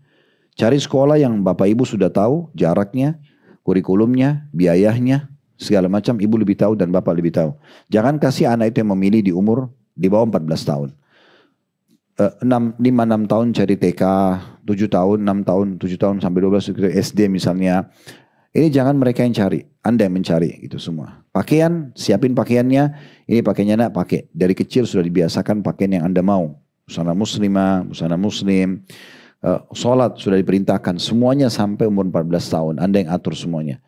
Cari sekolah yang Bapak Ibu sudah tahu jaraknya, kurikulumnya, biayanya, segala macam Ibu lebih tahu dan Bapak lebih tahu. Jangan kasih anak itu yang memilih di umur di bawah 14 tahun. 5-6 tahun cari TK, 7 tahun, 6 tahun, 7 tahun sampai 12 SD misalnya. Ini jangan mereka yang cari, Anda yang mencari itu semua. Pakaian, siapin pakaiannya, ini pakaiannya nak pakai. Dari kecil sudah dibiasakan pakaian yang Anda mau. Busana muslimah, busana muslim, sholat sudah diperintahkan. Semuanya sampai umur 14 tahun, Anda yang atur semuanya.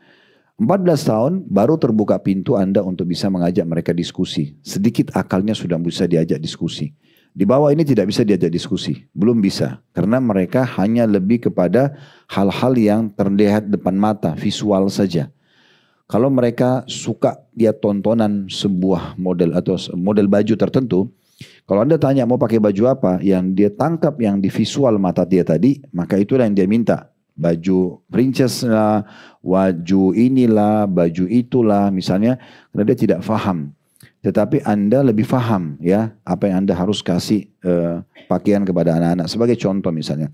14 tahun baru terbuka pintu Anda untuk bisa mengajak mereka diskusi. Sedikit akalnya sudah bisa diajak diskusi. Di bawah ini tidak bisa diajak diskusi, belum bisa. Karena mereka hanya lebih kepada hal-hal yang terlihat depan mata, visual saja. Kalau mereka suka lihat tontonan sebuah model atau model baju tertentu, kalau Anda tanya mau pakai baju apa, yang dia tangkap yang di visual mata dia tadi, maka itulah yang dia minta. Baju princess lah, baju inilah, baju itulah, misalnya, karena dia tidak faham. Tetapi Anda lebih faham ya apa yang Anda harus kasih pakaian kepada anak-anak. Sebagai contoh misalnya.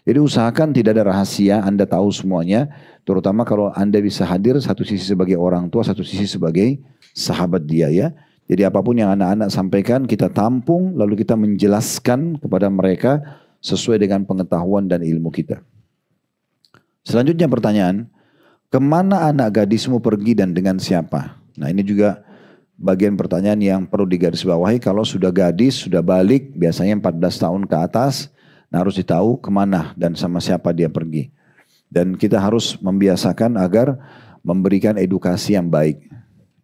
Jadi usahakan tidak ada rahasia, Anda tahu semuanya. Terutama kalau Anda bisa hadir satu sisi sebagai orang tua, satu sisi sebagai sahabat dia ya. Jadi apapun yang anak-anak sampaikan kita tampung lalu kita menjelaskan kepada mereka sesuai dengan pengetahuan dan ilmu kita. Selanjutnya pertanyaan, kemana anak gadismu pergi dan dengan siapa? Nah ini juga bagian pertanyaan yang perlu digarisbawahi. Kalau sudah gadis, sudah balik, biasanya 14 tahun ke atas, nah harus ditahu kemana dan sama siapa dia pergi. Dan kita harus membiasakan agar memberikan edukasi yang baik.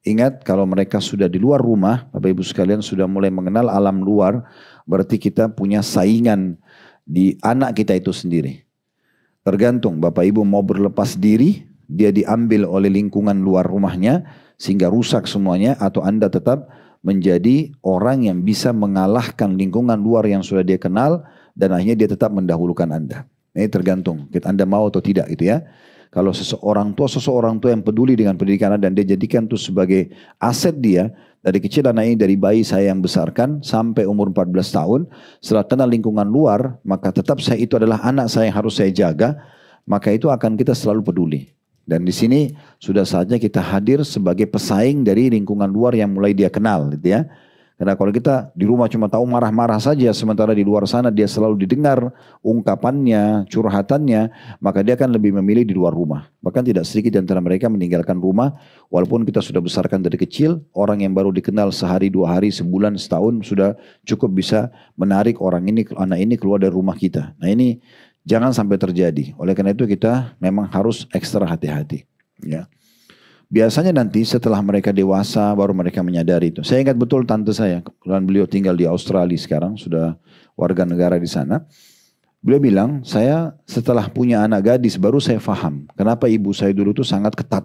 Ingat kalau mereka sudah di luar rumah, Bapak Ibu sekalian sudah mulai mengenal alam luar, berarti kita punya saingan di anak kita itu sendiri. Tergantung Bapak Ibu mau berlepas diri, dia diambil oleh lingkungan luar rumahnya, sehingga rusak semuanya, atau Anda tetap menjadi orang yang bisa mengalahkan lingkungan luar yang sudah dia kenal dan akhirnya dia tetap mendahulukan Anda. Ini tergantung Anda mau atau tidak gitu ya. Kalau seseorang tua yang peduli dengan pendidikan Anda dan dia jadikan itu sebagai aset dia, dari kecil anak ini dari bayi saya yang besarkan sampai umur 14 tahun, setelah kenal lingkungan luar, maka tetap saya itu adalah anak saya yang harus saya jaga, maka itu akan kita selalu peduli. Dan di sini sudah saatnya kita hadir sebagai pesaing dari lingkungan luar yang mulai dia kenal gitu ya. Karena kalau kita di rumah cuma tahu marah-marah saja, sementara di luar sana dia selalu didengar ungkapannya, curhatannya, maka dia akan lebih memilih di luar rumah. Bahkan tidak sedikit di antara mereka meninggalkan rumah, walaupun kita sudah besarkan dari kecil, orang yang baru dikenal sehari, 2 hari, sebulan, setahun sudah cukup bisa menarik orang ini, anak ini keluar dari rumah kita. Nah ini jangan sampai terjadi. Oleh karena itu kita memang harus ekstra hati-hati. Ya. Biasanya nanti setelah mereka dewasa baru mereka menyadari itu. Saya ingat betul tante saya, kebetulan beliau tinggal di Australia sekarang, sudah warga negara di sana. Beliau bilang, saya setelah punya anak gadis baru saya paham kenapa ibu saya dulu itu sangat ketat.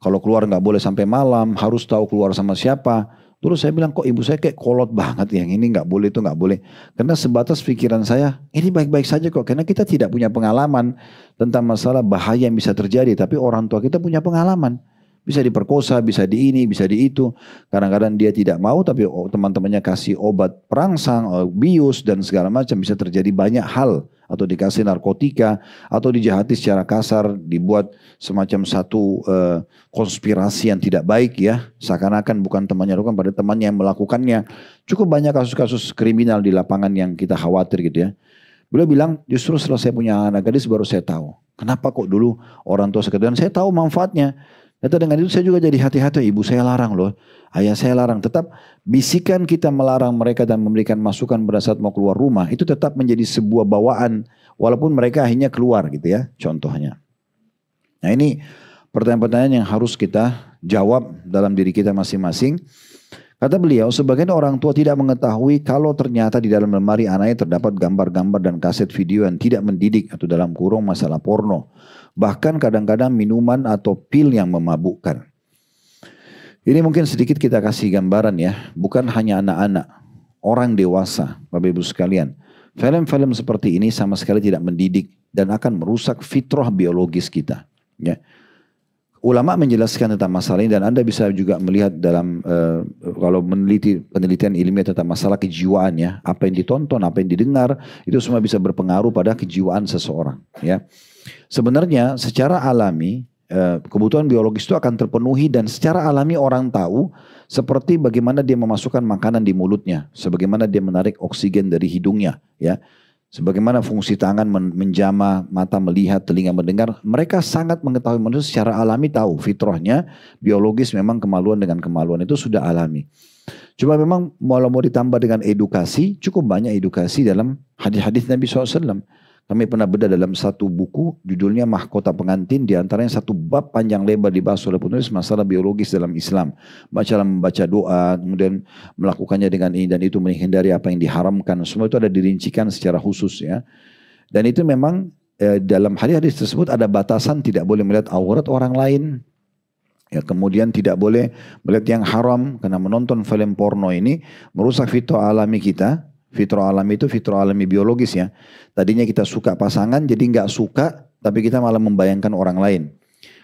Kalau keluar nggak boleh sampai malam, harus tahu keluar sama siapa. Dulu saya bilang kok ibu saya kayak kolot banget, yang ini nggak boleh itu nggak boleh. Karena sebatas pikiran saya ini baik-baik saja kok. Karena kita tidak punya pengalaman tentang masalah bahaya yang bisa terjadi. Tapi orang tua kita punya pengalaman. Bisa diperkosa, bisa di ini, bisa di itu. Kadang-kadang dia tidak mau tapi teman-temannya kasih obat perangsang, bius dan segala macam. Bisa terjadi banyak hal. Atau dikasih narkotika, atau dijahati secara kasar, dibuat semacam satu konspirasi yang tidak baik ya. Seakan-akan bukan temannya lakukan, pada temannya yang melakukannya. Cukup banyak kasus-kasus kriminal di lapangan yang kita khawatir gitu ya. Beliau bilang justru setelah saya punya anak gadis baru saya tahu. Kenapa kok dulu orang tua sekedar, saya tahu manfaatnya. Kata dengan itu saya juga jadi hati-hati, ibu saya larang loh, ayah saya larang. Tetap bisikan kita melarang mereka dan memberikan masukan pada saat mau keluar rumah, itu tetap menjadi sebuah bawaan, walaupun mereka akhirnya keluar gitu ya, contohnya. Nah ini pertanyaan-pertanyaan yang harus kita jawab dalam diri kita masing-masing. Kata beliau, sebagian orang tua tidak mengetahui kalau ternyata di dalam lemari anaknya terdapat gambar-gambar dan kaset video yang tidak mendidik atau dalam kurung masalah porno. Bahkan kadang-kadang minuman atau pil yang memabukkan. Ini mungkin sedikit kita kasih gambaran ya. Bukan hanya anak-anak, orang dewasa, Bapak Ibu sekalian. Film-film seperti ini sama sekali tidak mendidik dan akan merusak fitrah biologis kita. Ya. Ulama menjelaskan tentang masalah ini dan Anda bisa juga melihat dalam kalau meneliti penelitian ilmiah tentang masalah kejiwaan ya, apa yang ditonton, apa yang didengar itu semua bisa berpengaruh pada kejiwaan seseorang. Ya, sebenarnya secara alami kebutuhan biologis itu akan terpenuhi dan secara alami orang tahu seperti bagaimana dia memasukkan makanan di mulutnya, sebagaimana dia menarik oksigen dari hidungnya, ya. Sebagaimana fungsi tangan menjamah, mata melihat, telinga mendengar, mereka sangat mengetahui manusia secara alami tahu fitrahnya, biologis memang kemaluan dengan kemaluan itu sudah alami. Cuma memang mau ditambah dengan edukasi, cukup banyak edukasi dalam hadis-hadis Nabi SAW. Kami pernah bedah dalam satu buku, judulnya Mahkota Pengantin, diantaranya satu bab panjang lebar dibahas oleh penulis masalah biologis dalam Islam. Membaca doa, kemudian melakukannya dengan ini dan itu, menghindari apa yang diharamkan. Semua itu ada dirincikan secara khusus ya. Dan itu memang dalam hadis-hadis tersebut ada batasan tidak boleh melihat aurat orang lain. Ya, kemudian tidak boleh melihat yang haram karena menonton film porno ini merusak fitrah alami kita. Fitrah alami itu fitrah alami biologis ya. Tadinya kita suka pasangan jadi nggak suka tapi kita malah membayangkan orang lain.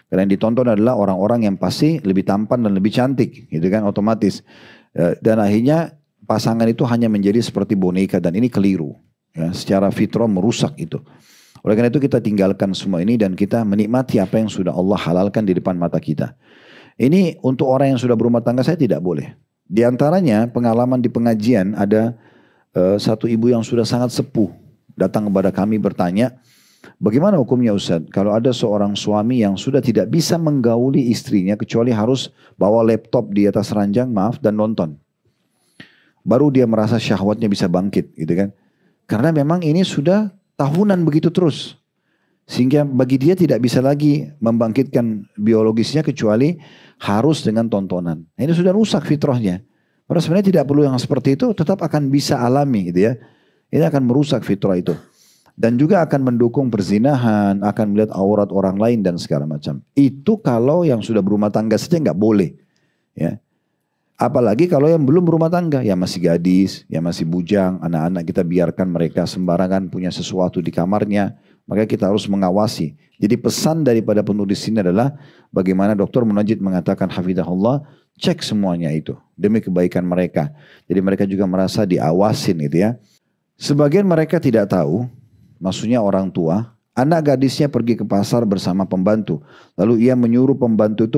Karena yang ditonton adalah orang-orang yang pasti lebih tampan dan lebih cantik gitu kan otomatis. Dan akhirnya pasangan itu hanya menjadi seperti boneka dan ini keliru. Ya, secara fitrah merusak itu. Oleh karena itu kita tinggalkan semua ini dan kita menikmati apa yang sudah Allah halalkan di depan mata kita. Ini untuk orang yang sudah berumah tangga saya tidak boleh. Di antaranya pengalaman di pengajian ada satu ibu yang sudah sangat sepuh datang kepada kami bertanya, bagaimana hukumnya Ustaz kalau ada seorang suami yang sudah tidak bisa menggauli istrinya kecuali harus bawa laptop di atas ranjang, maaf, dan nonton. Baru dia merasa syahwatnya bisa bangkit gitu kan. Karena memang ini sudah tahunan begitu terus. Sehingga bagi dia tidak bisa lagi membangkitkan biologisnya kecuali harus dengan tontonan. Ini sudah rusak fitrahnya. Padahal sebenarnya tidak perlu yang seperti itu, tetap akan bisa alami gitu ya. Ini akan merusak fitrah itu. Dan juga akan mendukung perzinahan, akan melihat aurat orang lain dan segala macam. Itu kalau yang sudah berumah tangga saja nggak boleh. Ya. Apalagi kalau yang belum berumah tangga, yang masih gadis, yang masih bujang, anak-anak kita biarkan mereka sembarangan punya sesuatu di kamarnya. Maka kita harus mengawasi. Jadi pesan daripada penulis ini adalah bagaimana Dr. Munajjid mengatakan hafizahullah, cek semuanya itu demi kebaikan mereka. Jadi mereka juga merasa diawasin gitu ya. Sebagian mereka tidak tahu, maksudnya orang tua, anak gadisnya pergi ke pasar bersama pembantu. Lalu ia menyuruh pembantu itu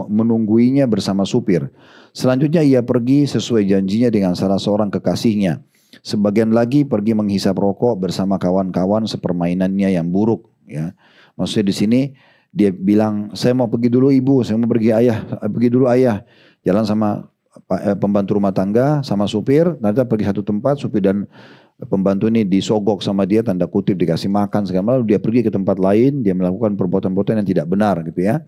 menungguinya bersama supir. Selanjutnya ia pergi sesuai janjinya dengan salah seorang kekasihnya. Sebagian lagi pergi menghisap rokok bersama kawan-kawan sepermainannya yang buruk. Ya, maksudnya di sini dia bilang, saya mau pergi dulu ibu, saya mau pergi dulu ayah. Jalan sama pembantu rumah tangga, sama supir, nanti pergi satu tempat, supir dan pembantu ini disogok sama dia, tanda kutip dikasih makan segala, lalu dia pergi ke tempat lain, dia melakukan perbuatan-perbuatan yang tidak benar gitu ya.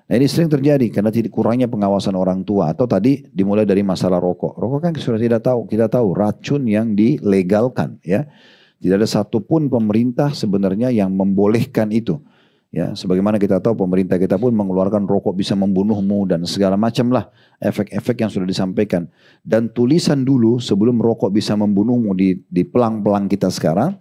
Nah ini sering terjadi karena kurangnya pengawasan orang tua atau tadi dimulai dari masalah rokok. Rokok kan sudah kita tahu racun yang dilegalkan ya. Tidak ada satupun pemerintah sebenarnya yang membolehkan itu. Ya, sebagaimana kita tahu pemerintah kita pun mengeluarkan rokok bisa membunuhmu dan segala macam lah efek-efek yang sudah disampaikan. Dan tulisan dulu sebelum rokok bisa membunuhmu di pelang-pelang kita sekarang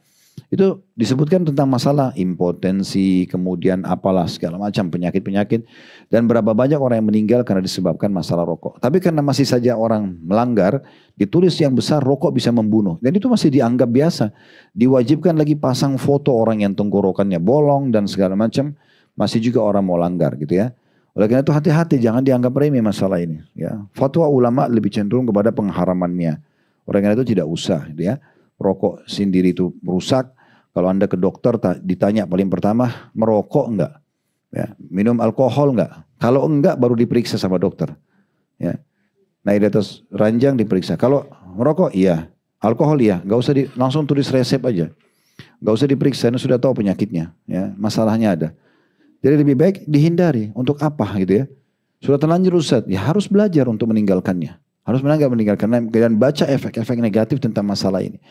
itu disebutkan tentang masalah impotensi, kemudian apalah segala macam penyakit-penyakit dan berapa banyak orang yang meninggal karena disebabkan masalah rokok. Tapi karena masih saja orang melanggar, ditulis yang besar rokok bisa membunuh dan itu masih dianggap biasa. Diwajibkan lagi pasang foto orang yang tenggorokannya bolong dan segala macam, masih juga orang mau langgar gitu ya. Oleh karena itu hati-hati, jangan dianggap remeh masalah ini. Ya, fatwa ulama lebih cenderung kepada pengharamannya. Oleh karena itu tidak usah, gitu ya. Rokok sendiri itu merusak. Kalau Anda ke dokter ditanya paling pertama, merokok enggak? Ya, minum alkohol enggak? Kalau enggak baru diperiksa sama dokter. Ya. Naik di atas ranjang diperiksa. Kalau merokok iya, alkohol iya, enggak usah langsung tulis resep aja. Enggak usah diperiksa, Anda sudah tahu penyakitnya, ya, masalahnya ada. Jadi lebih baik dihindari. Untuk apa gitu ya? Sudah terlanjur Ustaz, ya harus belajar untuk meninggalkannya. Harus meninggalkan dan baca efek-efek negatif tentang masalah ini.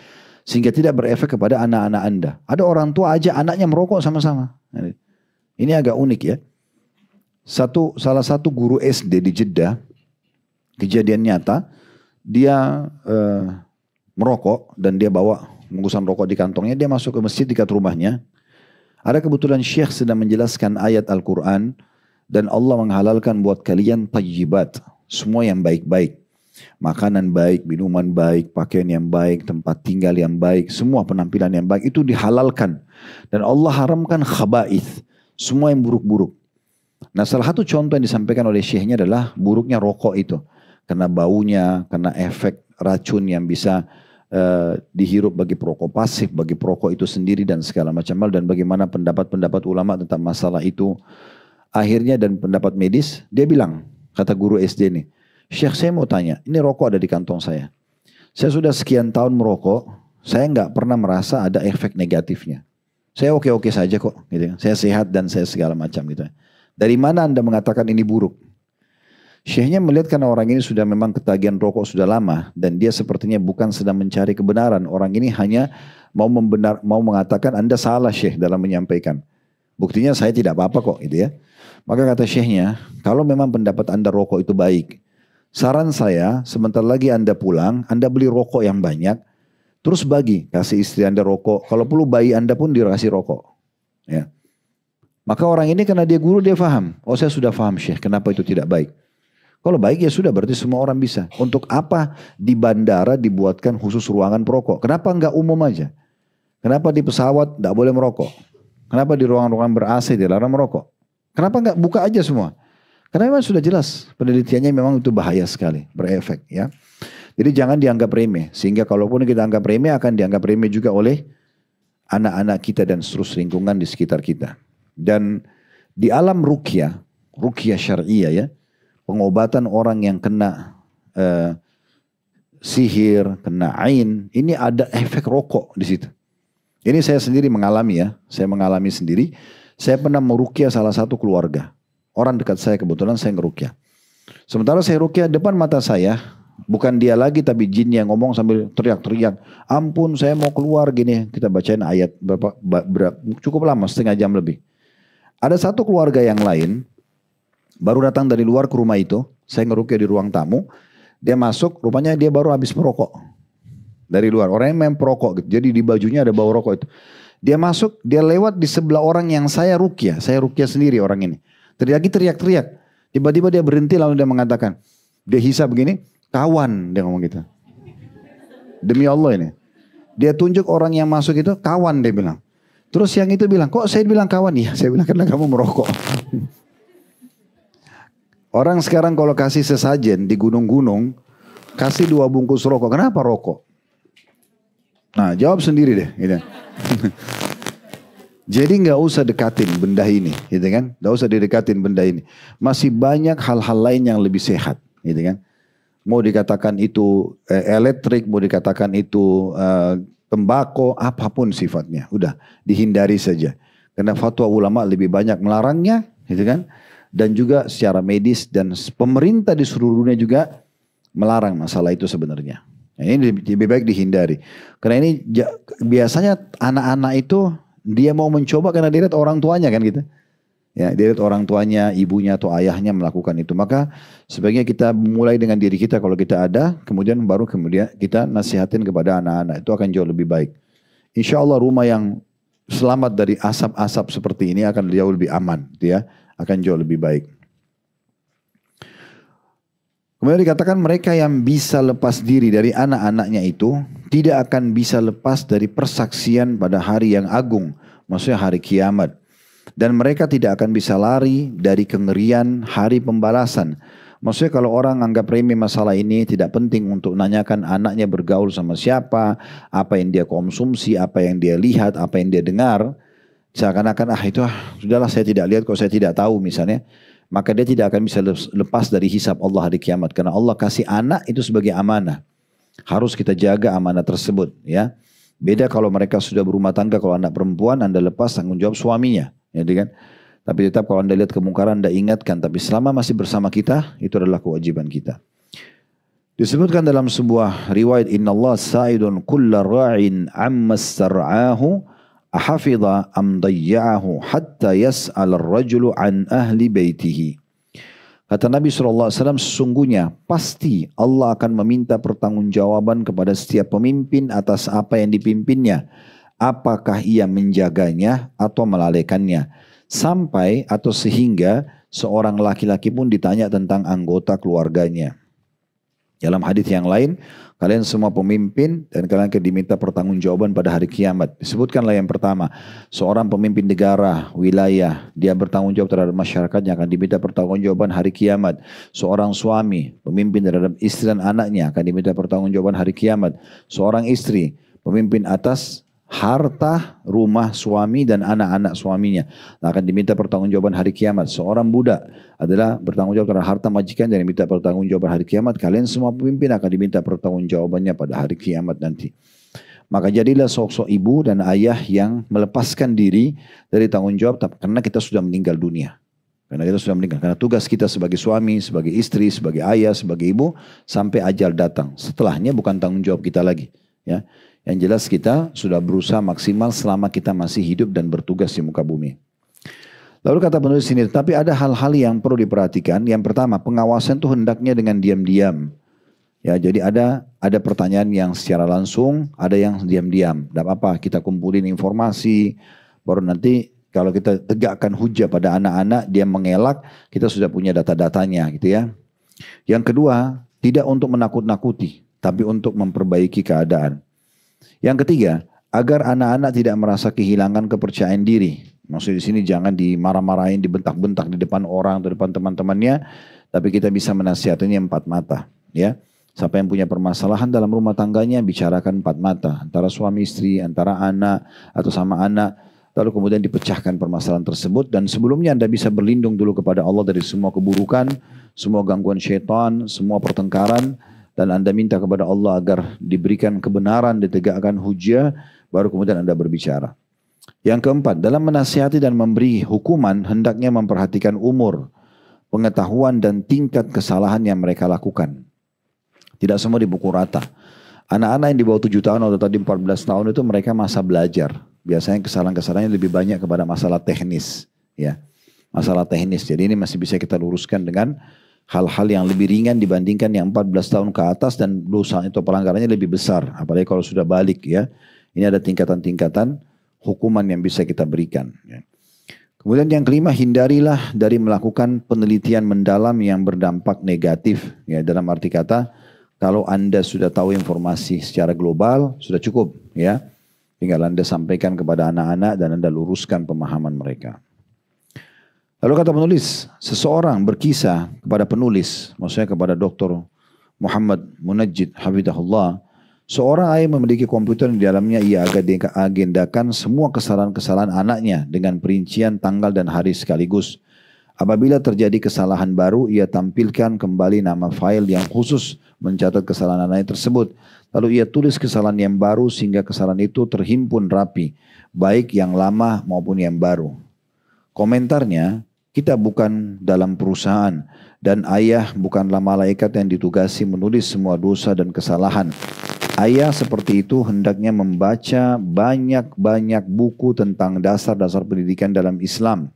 Sehingga tidak berefek kepada anak-anak Anda. Ada orang tua aja anaknya merokok sama-sama. Ini agak unik ya. Salah satu guru SD di Jeddah, kejadian nyata, dia merokok dan dia bawa bungkusan rokok di kantongnya, dia masuk ke masjid dekat rumahnya. Ada kebetulan syekh sedang menjelaskan ayat Al-Quran dan Allah menghalalkan buat kalian tayyibat, semua yang baik-baik. Makanan baik, minuman baik, pakaian yang baik, tempat tinggal yang baik, semua penampilan yang baik itu dihalalkan. Dan Allah haramkan khaba'ith, semua yang buruk-buruk. Nah, salah satu contoh yang disampaikan oleh syekhnya adalah buruknya rokok itu. Karena baunya, karena efek racun yang bisa dihirup bagi perokok pasif, bagi perokok itu sendiri dan segala macam hal, dan bagaimana pendapat-pendapat ulama tentang masalah itu. Akhirnya dan pendapat medis, dia bilang, kata guru SD nih, Syekh saya mau tanya, ini rokok ada di kantong saya. Saya sudah sekian tahun merokok, saya nggak pernah merasa ada efek negatifnya. Saya oke-oke saja kok, gitu. Saya sehat dan saya segala macam gitu. Dari mana Anda mengatakan ini buruk? Syekhnya melihat karena orang ini sudah memang ketagihan rokok sudah lama dan dia sepertinya bukan sedang mencari kebenaran. Orang ini hanya mau mengatakan Anda salah Syekh dalam menyampaikan. Buktinya saya tidak apa-apa kok, gitu ya. Maka kata Syekhnya, kalau memang pendapat Anda rokok itu baik, saran saya sebentar lagi Anda pulang, Anda beli rokok yang banyak, terus bagi, kasih istri Anda rokok, kalau perlu bayi Anda pun dikasih rokok. Ya. Maka orang ini karena dia guru dia paham, oh saya sudah paham Syekh, kenapa itu tidak baik. Kalau baik ya sudah berarti semua orang bisa. Untuk apa di bandara dibuatkan khusus ruangan perokok? Kenapa enggak umum aja? Kenapa di pesawat enggak boleh merokok? Kenapa di ruangan-ruangan ber-AC dilarang merokok? Kenapa enggak buka aja semua? Karena memang sudah jelas penelitiannya memang itu bahaya sekali, berefek ya. Jadi jangan dianggap remeh. Sehingga kalaupun kita anggap remeh akan dianggap remeh juga oleh anak-anak kita dan seluruh lingkungan di sekitar kita. Dan di alam ruqyah syariah ya, pengobatan orang yang kena sihir, kena ain, ini ada efek rokok di situ. Ini saya sendiri mengalami ya, saya mengalami sendiri. Saya pernah meruqyah salah satu keluarga. Orang dekat saya kebetulan saya ngeruqyah. Sementara saya ruqyah depan mata saya, bukan dia lagi tapi jin yang ngomong sambil teriak-teriak. Ampun saya mau keluar gini. Kita bacain ayat cukup lama, setengah jam lebih. Ada satu keluarga yang lain, baru datang dari luar ke rumah itu. Saya ngeruqyah di ruang tamu. Dia masuk, rupanya dia baru habis merokok. Dari luar, orangnya memang perokok gitu. Jadi di bajunya ada bau rokok itu. Dia masuk, dia lewat di sebelah orang yang saya ruqyah sendiri orang ini. Teriak-teriak. Tiba-tiba dia berhenti lalu dia mengatakan, dia hisap begini, kawan, dia ngomong gitu. Demi Allah ini. Dia tunjuk orang yang masuk itu, kawan dia bilang. Terus yang itu bilang, kok saya bilang kawan? Iya, saya bilang karena kamu merokok. Orang sekarang kalau kasih sesajen di gunung-gunung, kasih 2 bungkus rokok. Kenapa rokok? Nah, jawab sendiri deh. Gitu. Jadi nggak usah dekatin benda ini, gitu kan? Nggak usah didekatin benda ini. Masih banyak hal-hal lain yang lebih sehat, gitu kan? Mau dikatakan itu elektrik, mau dikatakan itu tembakau, apapun sifatnya, udah dihindari saja. Karena fatwa ulama lebih banyak melarangnya, gitu kan? Dan juga secara medis dan pemerintah di seluruh dunia juga melarang masalah itu sebenarnya. Nah, ini lebih baik dihindari. Karena ini biasanya anak-anak itu dia mau mencoba karena dia lihat orang tuanya kan gitu. Ya, dia lihat orang tuanya, ibunya atau ayahnya melakukan itu. Maka sebaiknya kita mulai dengan diri kita kalau kita ada, kemudian kita nasihatin kepada anak-anak. Itu akan jauh lebih baik. Insya Allah rumah yang selamat dari asap-asap seperti ini akan jauh lebih aman, gitu ya. Akan jauh lebih baik. Kemudian dikatakan mereka yang bisa lepas diri dari anak-anaknya itu tidak akan bisa lepas dari persaksian pada hari yang agung, maksudnya hari kiamat. Dan mereka tidak akan bisa lari dari kengerian hari pembalasan. Maksudnya kalau orang anggap remeh masalah ini, tidak penting untuk nanyakan anaknya bergaul sama siapa, apa yang dia konsumsi, apa yang dia lihat, apa yang dia dengar. Seakan-akan sudahlah saya tidak lihat kok, saya tidak tahu misalnya. Maka dia tidak akan bisa lepas dari hisab Allah hari kiamat. Karena Allah kasih anak itu sebagai amanah. Harus kita jaga amanah tersebut. Ya. Beda kalau mereka sudah berumah tangga. Kalau anak perempuan Anda lepas tanggung jawab suaminya. Ya, kan? Tapi tetap kalau Anda lihat kemungkaran Anda ingatkan. Tapi selama masih bersama kita itu adalah kewajiban kita. Disebutkan dalam sebuah riwayat. Inna Allah sa'idun kulla ra'in amma sar'ahu ahafidha am dayya'ahu hatta yas'al ar-rajulu an ahli baitihi. Kata Nabi SAW, sesungguhnya pasti Allah akan meminta pertanggungjawaban kepada setiap pemimpin atas apa yang dipimpinnya. Apakah ia menjaganya atau melalaikannya. Sampai atau sehingga seorang laki-laki pun ditanya tentang anggota keluarganya. Dalam hadis yang lain, kalian semua pemimpin dan kalian akan diminta pertanggungjawaban pada hari kiamat. Disebutkanlah yang pertama, seorang pemimpin negara, wilayah, dia bertanggung jawab terhadap masyarakatnya akan diminta pertanggungjawaban hari kiamat. Seorang suami, pemimpin terhadap istri dan anaknya akan diminta pertanggungjawaban hari kiamat. Seorang istri, pemimpin atas harta rumah suami dan anak-anak suaminya akan diminta pertanggungjawaban hari kiamat. Seorang budak adalah bertanggung jawab terhadap harta majikan dan diminta pertanggungjawaban hari kiamat. Kalian semua pemimpin akan diminta pertanggungjawabannya pada hari kiamat nanti. Maka jadilah sosok ibu dan ayah yang melepaskan diri dari tanggung jawab karena kita sudah meninggal dunia. Karena tugas kita sebagai suami, sebagai istri, sebagai ayah, sebagai ibu sampai ajal datang. Setelahnya bukan tanggung jawab kita lagi, ya. Yang jelas kita sudah berusaha maksimal selama kita masih hidup dan bertugas di muka bumi. Lalu kata penulis sini, tapi ada hal-hal yang perlu diperhatikan. Yang pertama, pengawasan itu hendaknya dengan diam-diam. Ya, jadi ada pertanyaan yang secara langsung, ada yang diam-diam. Tidak apa-apa, kita kumpulin informasi, baru nanti kalau kita tegakkan hujah pada anak-anak, dia mengelak, kita sudah punya data-datanya gitu ya. Yang kedua, tidak untuk menakut-nakuti, tapi untuk memperbaiki keadaan. Yang ketiga, agar anak-anak tidak merasa kehilangan kepercayaan diri. Maksudnya di sini jangan dimarah-marahin, dibentak-bentak di depan orang, di depan teman-temannya, tapi kita bisa menasihatinya empat mata. Ya, siapa yang punya permasalahan dalam rumah tangganya, bicarakan empat mata, antara suami istri, antara anak atau sama anak, lalu kemudian dipecahkan permasalahan tersebut. Dan sebelumnya Anda bisa berlindung dulu kepada Allah dari semua keburukan, semua gangguan syaitan, semua pertengkaran. Dan Anda minta kepada Allah agar diberikan kebenaran, ditegakkan hujah, baru kemudian Anda berbicara. Yang keempat, dalam menasihati dan memberi hukuman, hendaknya memperhatikan umur, pengetahuan dan tingkat kesalahan yang mereka lakukan. Tidak semua dipukul rata. Anak-anak yang di bawah 7 tahun atau tadi 14 tahun itu mereka masa belajar. Biasanya kesalahan-kesalahannya lebih banyak kepada masalah teknis. Ya, masalah teknis. Jadi ini masih bisa kita luruskan dengan hal-hal yang lebih ringan dibandingkan yang 14 tahun ke atas dan dosa itu pelanggarannya lebih besar. Apalagi kalau sudah balik ya. Ini ada tingkatan-tingkatan hukuman yang bisa kita berikan. Ya. Kemudian yang kelima, hindarilah dari melakukan penelitian mendalam yang berdampak negatif. Ya, dalam arti kata, kalau Anda sudah tahu informasi secara global, sudah cukup. Ya. Tinggal Anda sampaikan kepada anak-anak dan Anda luruskan pemahaman mereka. Lalu kata penulis, seseorang berkisah kepada penulis, maksudnya kepada Dr. Muhammad Munajjid Hafidahullah, seorang ayah memiliki komputer di dalamnya ia agendakan semua kesalahan-kesalahan anaknya dengan perincian tanggal dan hari sekaligus. Apabila terjadi kesalahan baru, ia tampilkan kembali nama file yang khusus mencatat kesalahan anaknya tersebut. Lalu ia tulis kesalahan yang baru sehingga kesalahan itu terhimpun rapi, baik yang lama maupun yang baru. Komentarnya, kita bukan dalam perusahaan dan ayah bukanlah malaikat yang ditugasi menulis semua dosa dan kesalahan. Ayah seperti itu hendaknya membaca banyak-banyak buku tentang dasar-dasar pendidikan dalam Islam.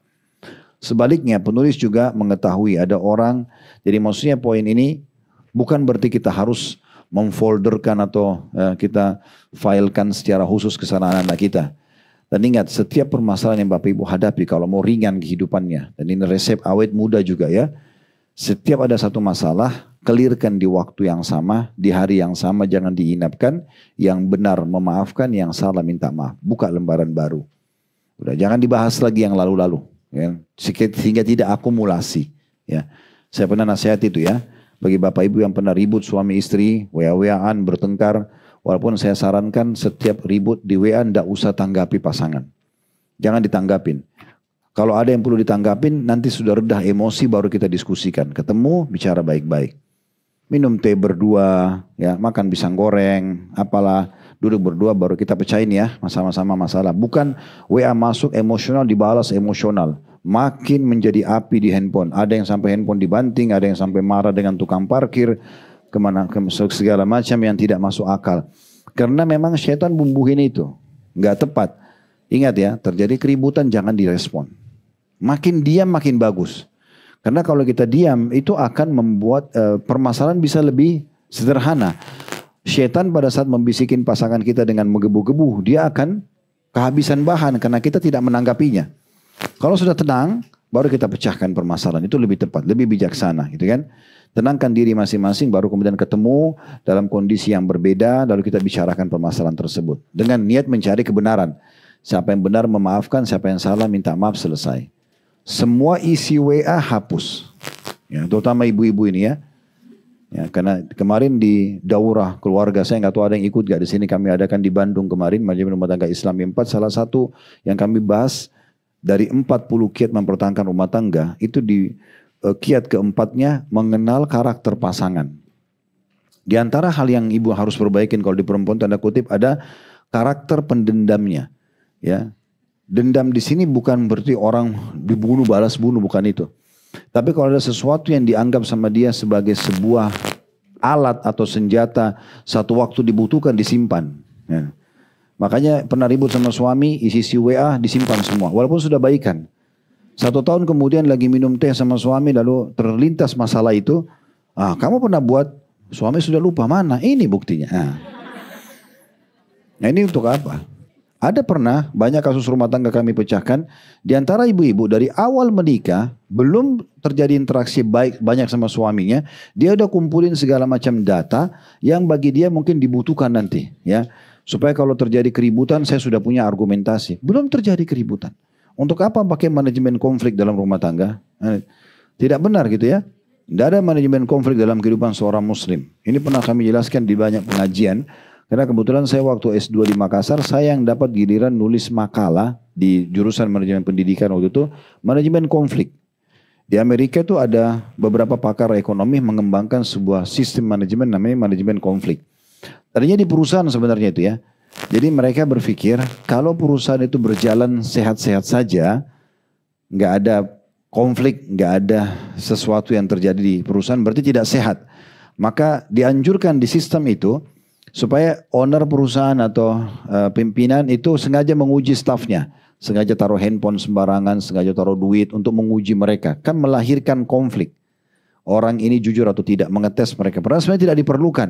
Sebaliknya penulis juga mengetahui ada orang, jadi maksudnya poin ini bukan berarti kita harus memfolderkan atau kita filekan secara khusus kesalahan anak kita. Dan ingat, setiap permasalahan yang Bapak Ibu hadapi kalau mau ringan kehidupannya, dan ini resep awet muda juga ya, setiap ada satu masalah, clearkan di waktu yang sama, di hari yang sama, jangan diinapkan, yang benar memaafkan, yang salah minta maaf, buka lembaran baru. Udah, jangan dibahas lagi yang lalu-lalu, ya, sehingga tidak akumulasi. Ya. Saya pernah nasihat itu ya, bagi Bapak Ibu yang pernah ribut suami istri, WA-WAan, bertengkar, walaupun saya sarankan setiap ribut di WA tidak usah tanggapi pasangan. Jangan ditanggapin. Kalau ada yang perlu ditanggapin, nanti sudah redah emosi baru kita diskusikan. Ketemu, bicara baik-baik. Minum teh berdua, ya, makan pisang goreng, apalah. Duduk berdua baru kita pecahin ya, sama-sama masalah. Bukan WA masuk emosional dibalas emosional. Makin menjadi api di handphone. Ada yang sampai handphone dibanting, ada yang sampai marah dengan tukang parkir. Segala macam yang tidak masuk akal. Karena memang syaitan bumbuhin itu. Nggak tepat. Ingat ya, terjadi keributan jangan direspon. Makin diam makin bagus. Karena kalau kita diam itu akan membuat permasalahan bisa lebih sederhana. Syaitan pada saat membisikin pasangan kita dengan menggebu-gebu, dia akan kehabisan bahan karena kita tidak menanggapinya. Kalau sudah tenang, baru kita pecahkan permasalahan. Itu lebih tepat, lebih bijaksana gitu kan. Tenangkan diri masing-masing, baru kemudian ketemu dalam kondisi yang berbeda, lalu kita bicarakan permasalahan tersebut. Dengan niat mencari kebenaran. Siapa yang benar memaafkan, siapa yang salah minta maaf, selesai. Semua isi WA hapus. Ya, terutama ibu-ibu ini ya. Ya, karena kemarin di daurah keluarga, saya nggak tahu ada yang ikut gak di sini, kami adakan di Bandung kemarin, Majelis Rumah Tangga Islam 4, salah satu yang kami bahas dari 40 kiat mempertahankan rumah tangga, itu di kiat keempatnya mengenal karakter pasangan. Di antara hal yang ibu harus perbaikin kalau di perempuan tanda kutip ada karakter pendendamnya. Ya, dendam di sini bukan berarti orang dibunuh balas bunuh, bukan itu. Tapi kalau ada sesuatu yang dianggap sama dia sebagai sebuah alat atau senjata, satu waktu dibutuhkan disimpan. Ya. Makanya pernah ribut sama suami, isi WA disimpan semua, walaupun sudah baikan. 1 tahun kemudian lagi minum teh sama suami, lalu terlintas masalah itu. Kamu pernah buat, suami sudah lupa, mana? Ini buktinya. Nah ini untuk apa? Ada pernah banyak kasus rumah tangga kami pecahkan. Di antara ibu-ibu dari awal menikah, belum terjadi interaksi baik banyak sama suaminya. Dia udah kumpulin segala macam data yang bagi dia mungkin dibutuhkan nanti. Ya, supaya kalau terjadi keributan saya sudah punya argumentasi. Belum terjadi keributan. Untuk apa pakai manajemen konflik dalam rumah tangga? Tidak benar gitu ya. Tidak ada manajemen konflik dalam kehidupan seorang muslim. Ini pernah kami jelaskan di banyak pengajian. Karena kebetulan saya waktu S2 di Makassar, saya yang dapat giliran nulis makalah di jurusan manajemen pendidikan waktu itu, manajemen konflik. Di Amerika itu ada beberapa pakar ekonomi mengembangkan sebuah sistem manajemen namanya manajemen konflik. Tadinya di perusahaan sebenarnya itu ya. Jadi mereka berpikir kalau perusahaan itu berjalan sehat-sehat saja, nggak ada konflik, nggak ada sesuatu yang terjadi di perusahaan, berarti tidak sehat. Maka dianjurkan di sistem itu supaya owner perusahaan atau pimpinan itu sengaja menguji stafnya, sengaja taruh handphone sembarangan, sengaja taruh duit untuk menguji mereka, kan melahirkan konflik. Orang ini jujur atau tidak, mengetes mereka. Padahal sebenarnya tidak diperlukan.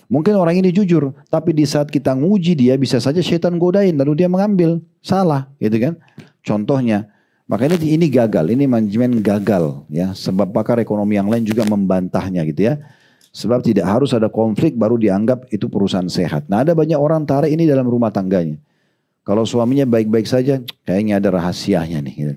Mungkin orang ini jujur, tapi di saat kita nguji dia bisa saja syaitan godain, lalu dia mengambil salah, gitu kan? Contohnya, makanya ini gagal, ini manajemen gagal, ya. Sebab pakar ekonomi yang lain juga membantahnya, gitu ya. Sebab tidak harus ada konflik baru dianggap itu perusahaan sehat. Nah ada banyak orang tarik ini dalam rumah tangganya. Kalau suaminya baik-baik saja, kayaknya ada rahasianya nih. Gitu.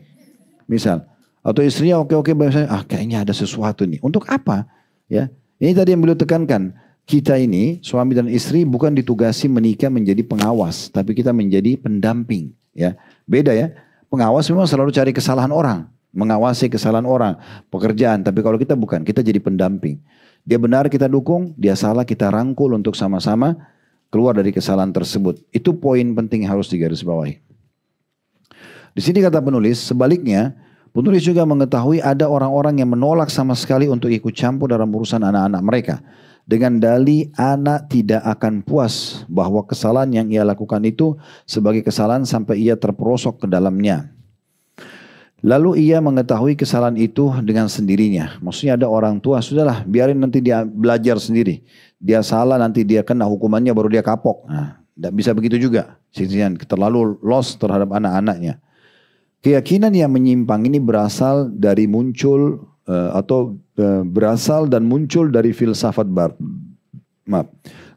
Misal, atau istrinya oke-oke baik saja, kayaknya ada sesuatu nih. Untuk apa? Ya, ini tadi yang beliau tekankan. Kita ini suami dan istri bukan ditugasi menikah menjadi pengawas, tapi kita menjadi pendamping. Ya, beda ya. Pengawas memang selalu cari kesalahan orang, mengawasi kesalahan orang, pekerjaan. Tapi kalau kita bukan, kita jadi pendamping. Dia benar kita dukung, dia salah kita rangkul untuk sama-sama keluar dari kesalahan tersebut. Itu poin penting yang harus digarisbawahi. Di sini kata penulis, sebaliknya, penulis juga mengetahui ada orang-orang yang menolak sama sekali untuk ikut campur dalam urusan anak-anak mereka. Dengan dalih anak tidak akan puas bahwa kesalahan yang ia lakukan itu sebagai kesalahan sampai ia terperosok ke dalamnya. Lalu ia mengetahui kesalahan itu dengan sendirinya. Maksudnya ada orang tua, sudahlah biarin nanti dia belajar sendiri. Dia salah nanti dia kena hukumannya baru dia kapok. Nah, tidak bisa begitu juga. Terlalu lost terhadap anak-anaknya. Keyakinan yang menyimpang ini berasal dari berasal dan muncul dari filsafat barat.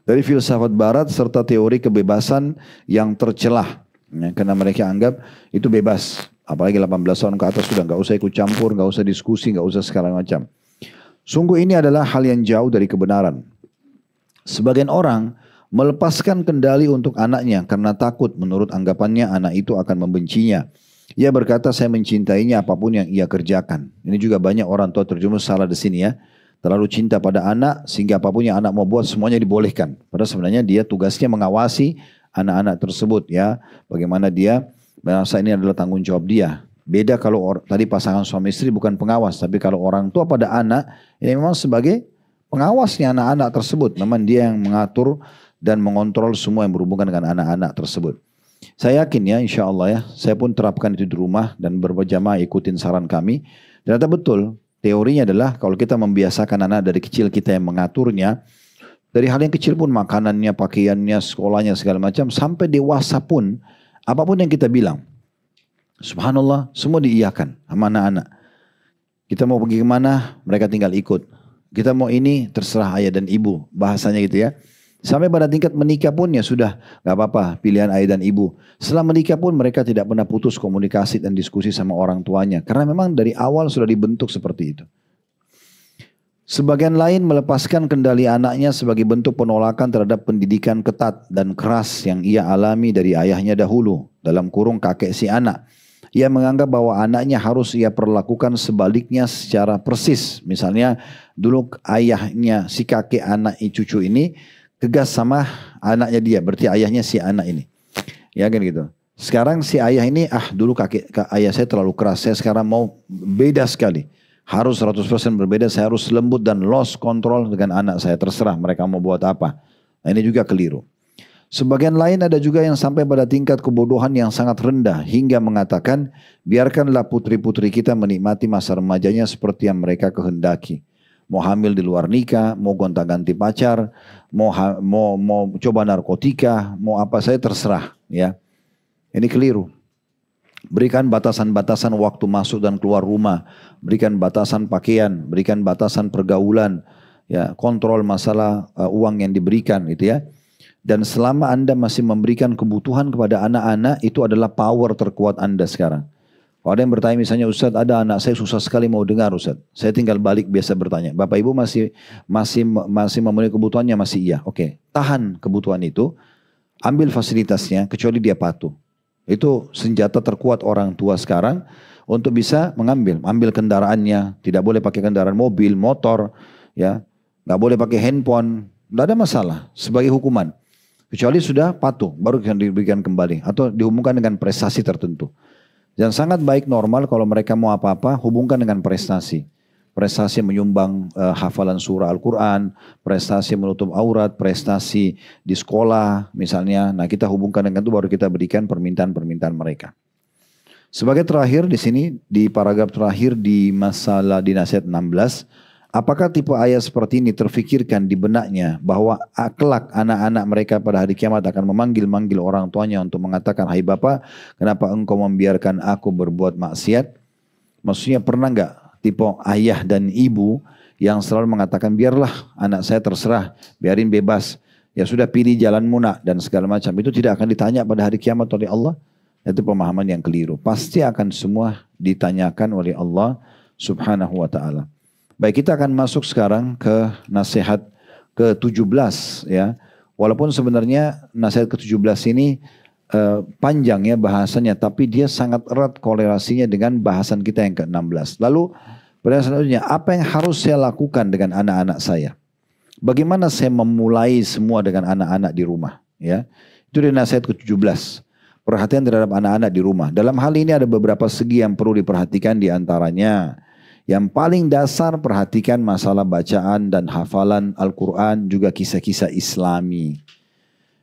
Dari filsafat barat serta teori kebebasan yang tercelah. Ya, karena mereka anggap itu bebas. Apalagi 18 tahun ke atas sudah nggak usah ikut campur, nggak usah diskusi, nggak usah segala macam. Sungguh ini adalah hal yang jauh dari kebenaran. Sebagian orang melepaskan kendali untuk anaknya karena takut menurut anggapannya anak itu akan membencinya. Ia berkata saya mencintainya apapun yang ia kerjakan. Ini juga banyak orang tua terjerumus salah di sini ya. Terlalu cinta pada anak sehingga apapun yang anak mau buat semuanya dibolehkan. Padahal sebenarnya dia tugasnya mengawasi anak-anak tersebut ya. Bagaimana dia merasa ini adalah tanggung jawab dia. Beda kalau tadi pasangan suami istri bukan pengawas. Tapi kalau orang tua pada anak, ini memang sebagai pengawasnya anak-anak tersebut. Memang dia yang mengatur dan mengontrol semua yang berhubungan dengan anak-anak tersebut. Saya yakin ya insya Allah ya. Saya pun terapkan itu di rumah dan berjamaah ikutin saran kami. Ternyata betul. Teorinya adalah kalau kita membiasakan anak dari kecil kita yang mengaturnya, dari hal yang kecil pun makanannya, pakaiannya, sekolahnya segala macam, sampai dewasa pun apapun yang kita bilang, subhanallah semua diiyakan sama anak-anak. Kita mau pergi kemana, mereka tinggal ikut. Kita mau ini terserah ayah dan ibu, bahasanya gitu ya. Sampai pada tingkat menikah pun ya sudah, gak apa-apa pilihan ayah dan ibu. Setelah menikah pun mereka tidak pernah putus komunikasi dan diskusi sama orang tuanya. Karena memang dari awal sudah dibentuk seperti itu. Sebagian lain melepaskan kendali anaknya sebagai bentuk penolakan terhadap pendidikan ketat dan keras yang ia alami dari ayahnya dahulu. Dalam kurung kakek si anak. Ia menganggap bahwa anaknya harus ia perlakukan sebaliknya secara persis. Misalnya dulu ayahnya si kakek anak cucu ini tegas sama anaknya dia, berarti ayahnya si anak ini. Ya kan gitu. Sekarang si ayah ini, dulu ayah saya terlalu keras, saya sekarang mau beda sekali. Harus 100% berbeda, saya harus lembut dan lost control dengan anak saya, terserah mereka mau buat apa. Nah, ini juga keliru. Sebagian lain ada juga yang sampai pada tingkat kebodohan yang sangat rendah hingga mengatakan, biarkanlah putri-putri kita menikmati masa remajanya seperti yang mereka kehendaki. Mau hamil di luar nikah, mau gonta-ganti pacar, mau coba narkotika, mau apa saja terserah, ya. Ini keliru. Berikan batasan-batasan waktu masuk dan keluar rumah, berikan batasan pakaian, berikan batasan pergaulan, ya, kontrol masalah uang yang diberikan, gitu ya. Dan selama Anda masih memberikan kebutuhan kepada anak-anak, itu adalah power terkuat Anda sekarang. Kalau ada yang bertanya misalnya, Ustaz, ada anak saya susah sekali mau dengar, Ustaz. Saya tinggal balik biasa bertanya. Bapak Ibu masih memenuhi kebutuhannya, masih iya. Oke, tahan kebutuhan itu, ambil fasilitasnya, kecuali dia patuh. Itu senjata terkuat orang tua sekarang untuk bisa ambil kendaraannya. Tidak boleh pakai kendaraan mobil, motor, ya, nggak boleh pakai handphone, nggak ada masalah sebagai hukuman. Kecuali sudah patuh, baru diberikan kembali atau dihubungkan dengan prestasi tertentu. Dan sangat baik normal kalau mereka mau apa-apa, hubungkan dengan prestasi. Prestasi menyumbang hafalan surah Al-Quran, prestasi menutup aurat, prestasi di sekolah misalnya. Nah, kita hubungkan dengan itu baru kita berikan permintaan-permintaan mereka. Sebagai terakhir di sini, di paragraf terakhir di masalah di nasihat 16, apakah tipe ayat seperti ini terfikirkan di benaknya bahwa kelak anak-anak mereka pada hari kiamat akan memanggil-manggil orang tuanya untuk mengatakan, hai Bapak, kenapa engkau membiarkan aku berbuat maksiat? Maksudnya pernah enggak tipe ayah dan ibu yang selalu mengatakan, biarlah anak saya terserah, biarin bebas. Ya sudah, pilih jalanmu nak dan segala macam. Itu tidak akan ditanya pada hari kiamat oleh Allah. Itu pemahaman yang keliru. Pasti akan semua ditanyakan oleh Allah subhanahu wa ta'ala. Baik, kita akan masuk sekarang ke nasihat ke-17 ya. Walaupun sebenarnya nasihat ke-17 ini panjang ya bahasanya, tapi dia sangat erat korelasinya dengan bahasan kita yang ke-16. Lalu pertanyaan selanjutnya, apa yang harus saya lakukan dengan anak-anak saya? Bagaimana saya memulai semua dengan anak-anak di rumah? Ya, itu di nasihat ke-17. Perhatian terhadap anak-anak di rumah. Dalam hal ini ada beberapa segi yang perlu diperhatikan, di antaranya yang paling dasar, perhatikan masalah bacaan dan hafalan Al-Quran, juga kisah-kisah Islami.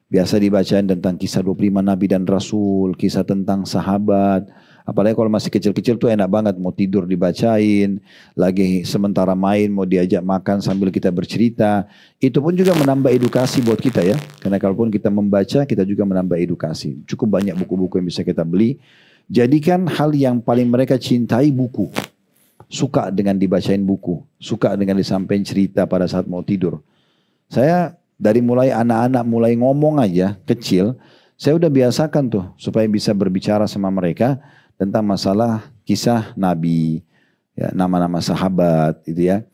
Biasa dibacain tentang kisah 25 Nabi dan Rasul, kisah tentang sahabat. Apalagi kalau masih kecil-kecil tuh enak banget, mau tidur dibacain, lagi sementara main mau diajak makan sambil kita bercerita. Itu pun juga menambah edukasi buat kita ya. Karena kalaupun kita membaca, kita juga menambah edukasi. Cukup banyak buku-buku yang bisa kita beli. Jadikan hal yang paling mereka cintai buku. Suka dengan dibacain buku, suka dengan disampaikan cerita pada saat mau tidur. Saya dari mulai anak-anak mulai ngomong aja kecil, saya udah biasakan tuh supaya bisa berbicara sama mereka tentang masalah kisah Nabi, ya, nama-nama sahabat, gitu ya.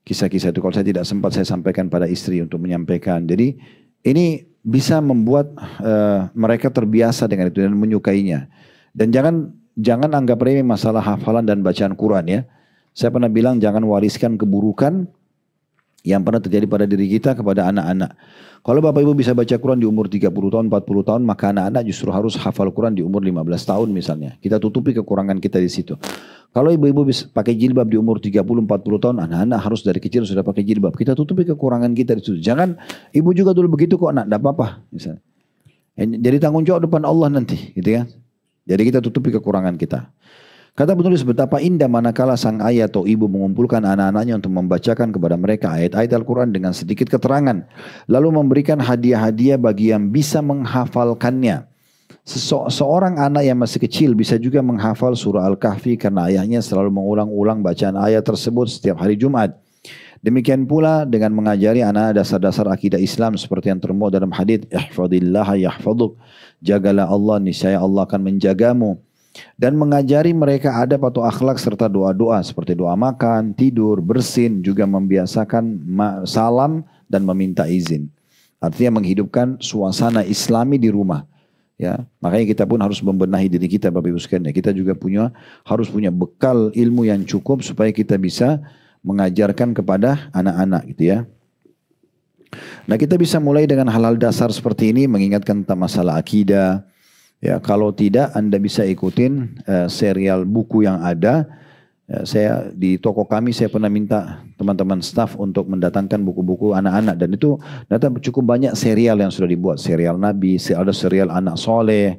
Kisah-kisah itu kalau saya tidak sempat saya sampaikan pada istri untuk menyampaikan. Jadi ini bisa membuat mereka terbiasa dengan itu dan menyukainya. Dan jangan anggap remeh masalah hafalan dan bacaan Quran ya. Saya pernah bilang jangan wariskan keburukan yang pernah terjadi pada diri kita kepada anak-anak. Kalau Bapak Ibu bisa baca Quran di umur 30 tahun, 40 tahun, maka anak-anak justru harus hafal Quran di umur 15 tahun misalnya. Kita tutupi kekurangan kita di situ. Kalau ibu-ibu bisa pakai jilbab di umur 30, 40 tahun, anak-anak harus dari kecil sudah pakai jilbab. Kita tutupi kekurangan kita di situ. Jangan, ibu juga dulu begitu kok, nak, enggak apa-apa. Misalnya. Jadi tanggung jawab depan Allah nanti, gitu ya. Jadi kita tutupi kekurangan kita. Kata penulis, betapa indah manakala sang ayah atau ibu mengumpulkan anak-anaknya untuk membacakan kepada mereka ayat-ayat Al-Quran dengan sedikit keterangan. Lalu memberikan hadiah-hadiah bagi yang bisa menghafalkannya. Seorang anak yang masih kecil bisa juga menghafal surah Al-Kahfi karena ayahnya selalu mengulang-ulang bacaan ayat tersebut setiap hari Jumat. Demikian pula dengan mengajari anak dasar-dasar akidah Islam seperti yang termuat dalam hadits, ihfadillaha yahfaduk, jagalah Allah niscaya Allah akan menjagamu. Dan mengajari mereka adab atau akhlak serta doa-doa seperti doa makan, tidur, bersin, juga membiasakan salam dan meminta izin. Artinya menghidupkan suasana Islami di rumah. Ya, makanya kita pun harus membenahi diri kita, Bapak Ibu sekalian. Kita juga harus punya bekal ilmu yang cukup supaya kita bisa mengajarkan kepada anak-anak gitu ya. Nah, kita bisa mulai dengan hal-hal dasar seperti ini, mengingatkan tentang masalah akidah. Ya, kalau tidak Anda bisa ikutin serial buku yang ada. Saya di toko kami saya pernah minta teman-teman staff untuk mendatangkan buku-buku anak-anak, dan itu ternyata cukup banyak serial yang sudah dibuat. Serial Nabi, ada serial anak soleh,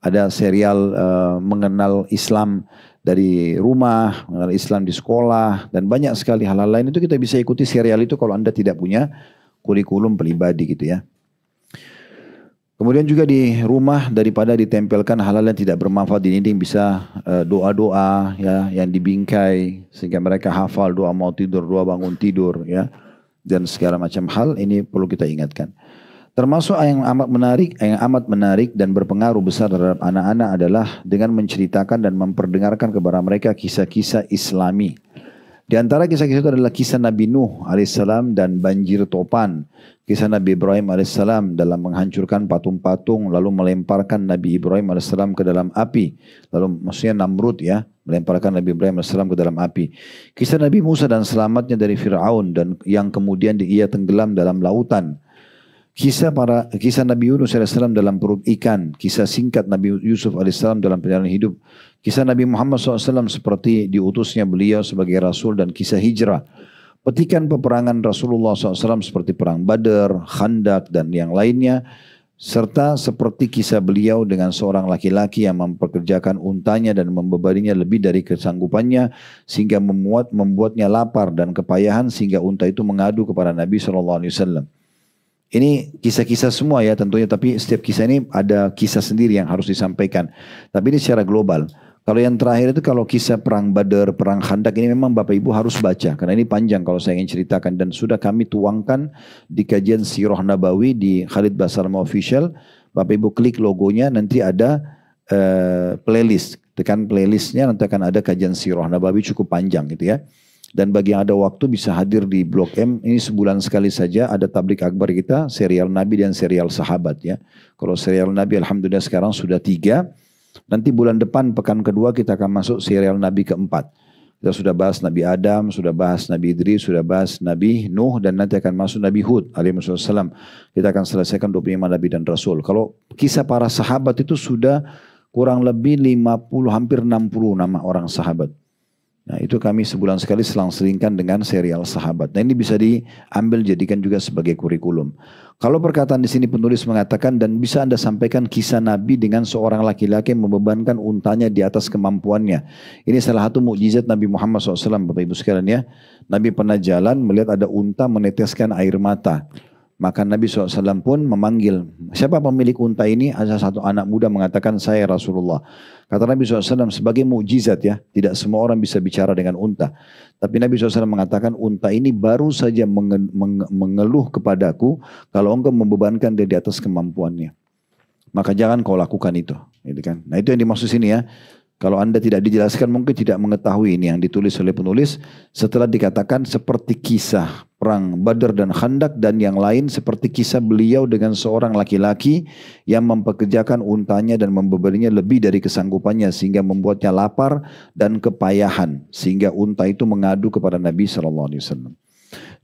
ada serial mengenal Islam dari rumah, mengenal Islam di sekolah, dan banyak sekali hal-hal lain. Itu kita bisa ikuti serial itu kalau Anda tidak punya kurikulum pribadi gitu ya. Kemudian juga di rumah daripada ditempelkan hal-hal yang tidak bermanfaat di dinding, bisa doa-doa ya yang dibingkai sehingga mereka hafal doa mau tidur, doa bangun tidur ya, dan segala macam hal ini perlu kita ingatkan. Termasuk yang amat menarik dan berpengaruh besar terhadap anak-anak adalah dengan menceritakan dan memperdengarkan kepada mereka kisah-kisah Islami. Di antara kisah-kisah itu adalah kisah Nabi Nuh alaihissalam dan banjir topan. Kisah Nabi Ibrahim alaihissalam dalam menghancurkan patung-patung lalu melemparkan Nabi Ibrahim alaihissalam ke dalam api. Lalu maksudnya Namrud ya, melemparkan Nabi Ibrahim alaihissalam ke dalam api. Kisah Nabi Musa dan selamatnya dari Fir'aun dan yang kemudian ia tenggelam dalam lautan. Kisah Nabi Yunus alaihissalam dalam perut ikan. Kisah singkat Nabi Yusuf alaihissalam dalam perjalanan hidup. Kisah Nabi Muhammad SAW seperti diutusnya beliau sebagai Rasul dan kisah hijrah. Petikan peperangan Rasulullah SAW seperti perang Badar, Khandak dan yang lainnya. Serta seperti kisah beliau dengan seorang laki-laki yang mempekerjakan untanya dan membebaninya lebih dari kesanggupannya. Sehingga membuatnya lapar dan kepayahan sehingga unta itu mengadu kepada Nabi SAW. Ini kisah-kisah semua ya tentunya, tapi setiap kisah ini ada kisah sendiri yang harus disampaikan. Tapi ini secara global. Kalau yang terakhir itu kalau kisah perang Badar, perang Khandak ini memang Bapak Ibu harus baca. Karena ini panjang kalau saya ingin ceritakan. Dan sudah kami tuangkan di kajian Sirah Nabawi di Khalid Basarma Official. Bapak Ibu klik logonya nanti ada playlist. Tekan playlistnya nanti akan ada kajian Sirah Nabawi cukup panjang gitu ya. Dan bagi yang ada waktu bisa hadir di Blok M. Ini sebulan sekali saja ada tablik akbar kita, serial Nabi dan serial sahabat ya. Kalau serial Nabi alhamdulillah sekarang sudah 3. Nanti bulan depan pekan kedua kita akan masuk serial Nabi keempat. Kita sudah bahas Nabi Adam, sudah bahas Nabi Idris, sudah bahas Nabi Nuh, dan nanti akan masuk Nabi Hud alaihissalam. Kita akan selesaikan 25 Nabi dan Rasul. Kalau kisah para sahabat itu sudah kurang lebih 50, hampir 60 nama orang sahabat. Nah itu kami sebulan sekali selang-selingkan dengan serial sahabat. Nah ini bisa diambil jadikan juga sebagai kurikulum. Kalau perkataan di sini penulis mengatakan dan bisa Anda sampaikan kisah Nabi dengan seorang laki-laki yang membebankan untanya di atas kemampuannya. Ini salah satu mukjizat Nabi Muhammad SAW Bapak Ibu sekalian ya. Nabi pernah jalan melihat ada unta meneteskan air mata. Maka Nabi SAW pun memanggil, siapa pemilik unta ini? Ada satu anak muda mengatakan, saya Rasulullah. Kata Nabi SAW sebagai mukjizat ya, tidak semua orang bisa bicara dengan unta. Tapi Nabi SAW mengatakan, unta ini baru saja mengeluh kepadaku kalau engkau membebankan dia di atas kemampuannya. Maka jangan kau lakukan itu. Gitu kan? Nah itu yang dimaksud sini ya. Kalau Anda tidak dijelaskan mungkin tidak mengetahui ini yang ditulis oleh penulis. Setelah dikatakan seperti kisah perang Badar dan Khandak dan yang lain seperti kisah beliau dengan seorang laki-laki yang mempekerjakan untanya dan membebaninya lebih dari kesanggupannya sehingga membuatnya lapar dan kepayahan sehingga unta itu mengadu kepada Nabi SAW.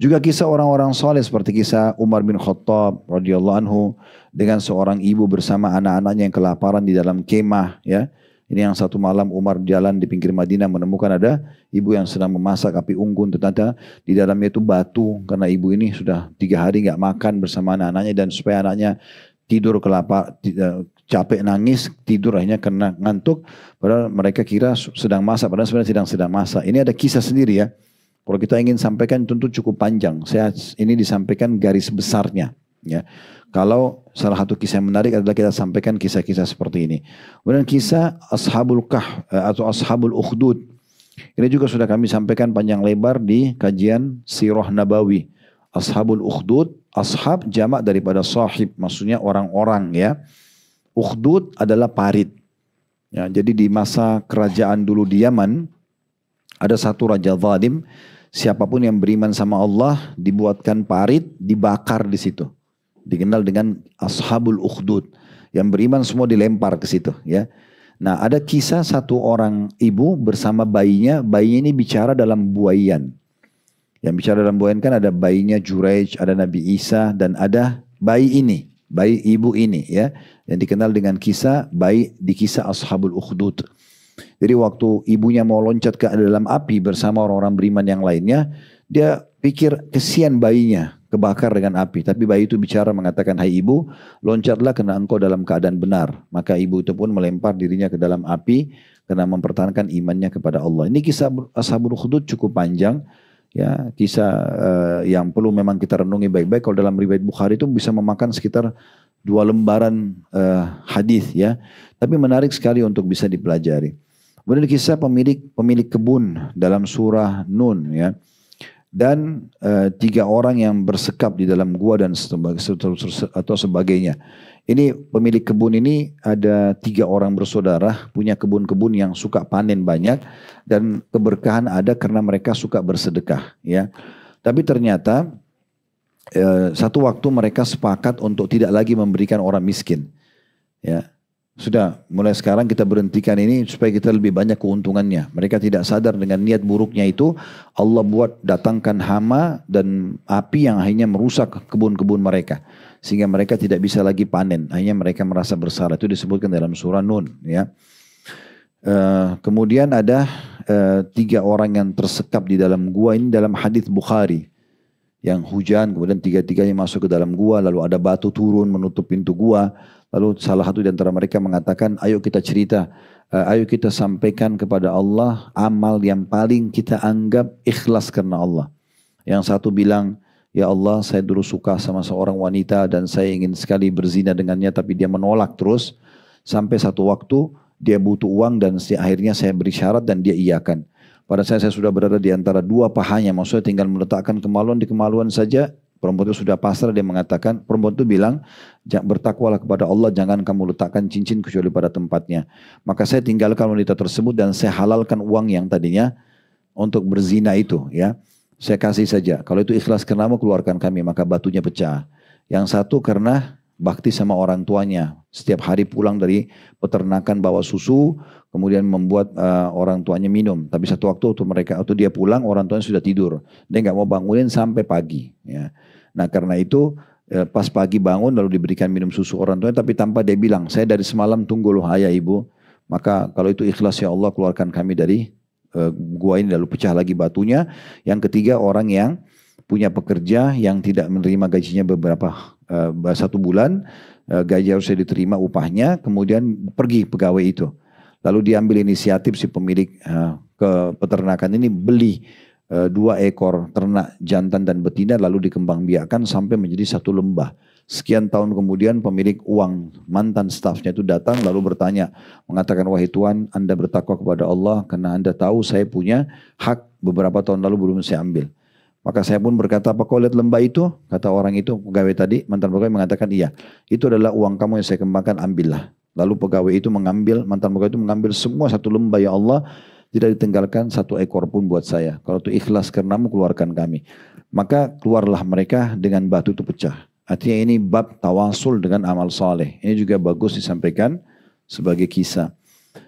Juga kisah orang-orang soleh seperti kisah Umar bin Khattab radhiyallahu anhu dengan seorang ibu bersama anak-anaknya yang kelaparan di dalam kemah ya. Ini yang satu malam Umar jalan di pinggir Madinah menemukan ada ibu yang sedang memasak api unggun. Ternyata di dalamnya itu batu karena ibu ini sudah 3 hari nggak makan bersama anak-anaknya dan supaya anaknya tidur capek nangis, tidur akhirnya karena ngantuk. Padahal mereka kira sedang masak, padahal sebenarnya sedang masak. Ini ada kisah sendiri ya. Kalau kita ingin sampaikan tentu cukup panjang. Saya ini disampaikan garis besarnya. Ya, kalau salah satu kisah yang menarik adalah kita sampaikan kisah-kisah seperti ini. Kemudian kisah Ashabul Kahf atau Ashabul Ukhdud. Ini juga sudah kami sampaikan panjang lebar di kajian Sirah Nabawi. Ashabul Ukhdud, ashab jamak daripada sahib, maksudnya orang-orang ya. Ukhdud adalah parit. Ya, jadi di masa kerajaan dulu di Yaman, ada satu raja zalim, siapapun yang beriman sama Allah, dibuatkan parit, dibakar di situ. Dikenal dengan Ashabul Ukhdud. Yang beriman semua dilempar ke situ. Ya. Nah ada kisah satu orang ibu bersama bayinya ini bicara dalam buaian. Yang bicara dalam buaian kan ada bayinya Juraij, ada Nabi Isa, dan ada bayi ini. Bayi ibu ini ya, yang dikenal dengan kisah bayi di kisah Ashabul Ukhdud. Jadi waktu ibunya mau loncat ke dalam api bersama orang-orang beriman yang lainnya, dia pikir kesian bayinya kebakar dengan api. Tapi bayi itu bicara mengatakan, hai ibu, loncatlah karena engkau dalam keadaan benar. Maka ibu itu pun melempar dirinya ke dalam api karena mempertahankan imannya kepada Allah. Ini kisah Ashabul Ukhdud cukup panjang. Ya, kisah yang perlu memang kita renungi baik-baik. Kalau dalam riwayat Bukhari itu bisa memakan sekitar 2 lembaran hadis ya. Tapi menarik sekali untuk bisa dipelajari. Kemudian kisah pemilik kebun dalam surah Nun ya. Dan 3 orang yang bersekap di dalam gua dan atau sebagainya. Ini pemilik kebun ini ada 3 orang bersaudara, punya kebun-kebun yang suka panen banyak dan keberkahan ada karena mereka suka bersedekah ya. Tapi ternyata satu waktu mereka sepakat untuk tidak lagi memberikan orang miskin. Ya. Sudah mulai sekarang kita berhentikan ini supaya kita lebih banyak keuntungannya. Mereka tidak sadar dengan niat buruknya itu Allah buat datangkan hama dan api yang akhirnya merusak kebun-kebun mereka. Sehingga mereka tidak bisa lagi panen. Akhirnya mereka merasa bersalah. Itu disebutkan dalam surah Nun. Ya. Kemudian ada 3 orang yang tersekap di dalam gua ini dalam hadis Bukhari. Yang hujan, kemudian 3-3-nya masuk ke dalam gua. Lalu ada batu turun menutup pintu gua. Lalu salah satu di antara mereka mengatakan, ayo kita cerita. Ayo kita sampaikan kepada Allah amal yang paling kita anggap ikhlas karena Allah. Yang satu bilang, ya Allah, saya dulu suka sama seorang wanita dan saya ingin sekali berzina dengannya tapi dia menolak terus. Sampai satu waktu dia butuh uang dan akhirnya saya beri syarat dan dia iyakan. Pada saya sudah berada di antara 2 pahanya, maksudnya tinggal meletakkan kemaluan di kemaluan saja. Perempuan itu sudah pasrah, dia mengatakan, perempuan itu bilang, bertakwalah kepada Allah, jangan kamu letakkan cincin kecuali pada tempatnya. Maka saya tinggalkan wanita tersebut dan saya halalkan uang yang tadinya untuk berzina itu ya. Saya kasih saja. Kalau itu ikhlas karenamu keluarkan kami, maka batunya pecah. Yang satu karena bakti sama orang tuanya. Setiap hari pulang dari peternakan bawa susu, kemudian membuat orang tuanya minum. Tapi satu waktu dia pulang, orang tuanya sudah tidur. Dia nggak mau bangunin sampai pagi. Ya. Nah karena itu pas pagi bangun lalu diberikan minum susu orang tuanya, tapi tanpa dia bilang, saya dari semalam tunggu loh ayah ibu. Maka kalau itu ikhlas ya Allah keluarkan kami dari gua ini, lalu pecah lagi batunya. Yang ketiga orang yang punya pekerja yang tidak menerima gajinya beberapa 1 bulan, gaji harusnya diterima upahnya, kemudian pergi pegawai itu. Lalu diambil inisiatif si pemilik ke peternakan ini beli 2 ekor ternak jantan dan betina lalu dikembangbiakkan sampai menjadi 1 lembah. Sekian tahun kemudian pemilik uang mantan stafnya itu datang lalu bertanya, mengatakan, wahai Tuan, Anda bertakwa kepada Allah karena Anda tahu saya punya hak beberapa tahun lalu belum saya ambil. Maka saya pun berkata, apa kau lihat lembah itu? Kata orang itu, pegawai tadi, mantan pegawai mengatakan, iya. Itu adalah uang kamu yang saya kembangkan, ambillah. Lalu pegawai itu mantan pegawai itu mengambil semua 1 lembah, ya Allah, tidak ditinggalkan 1 ekor pun buat saya. Kalau itu ikhlas karenamu, keluarkan kami. Maka keluarlah mereka dengan batu itu pecah. Artinya ini bab tawasul dengan amal saleh. Ini juga bagus disampaikan sebagai kisah.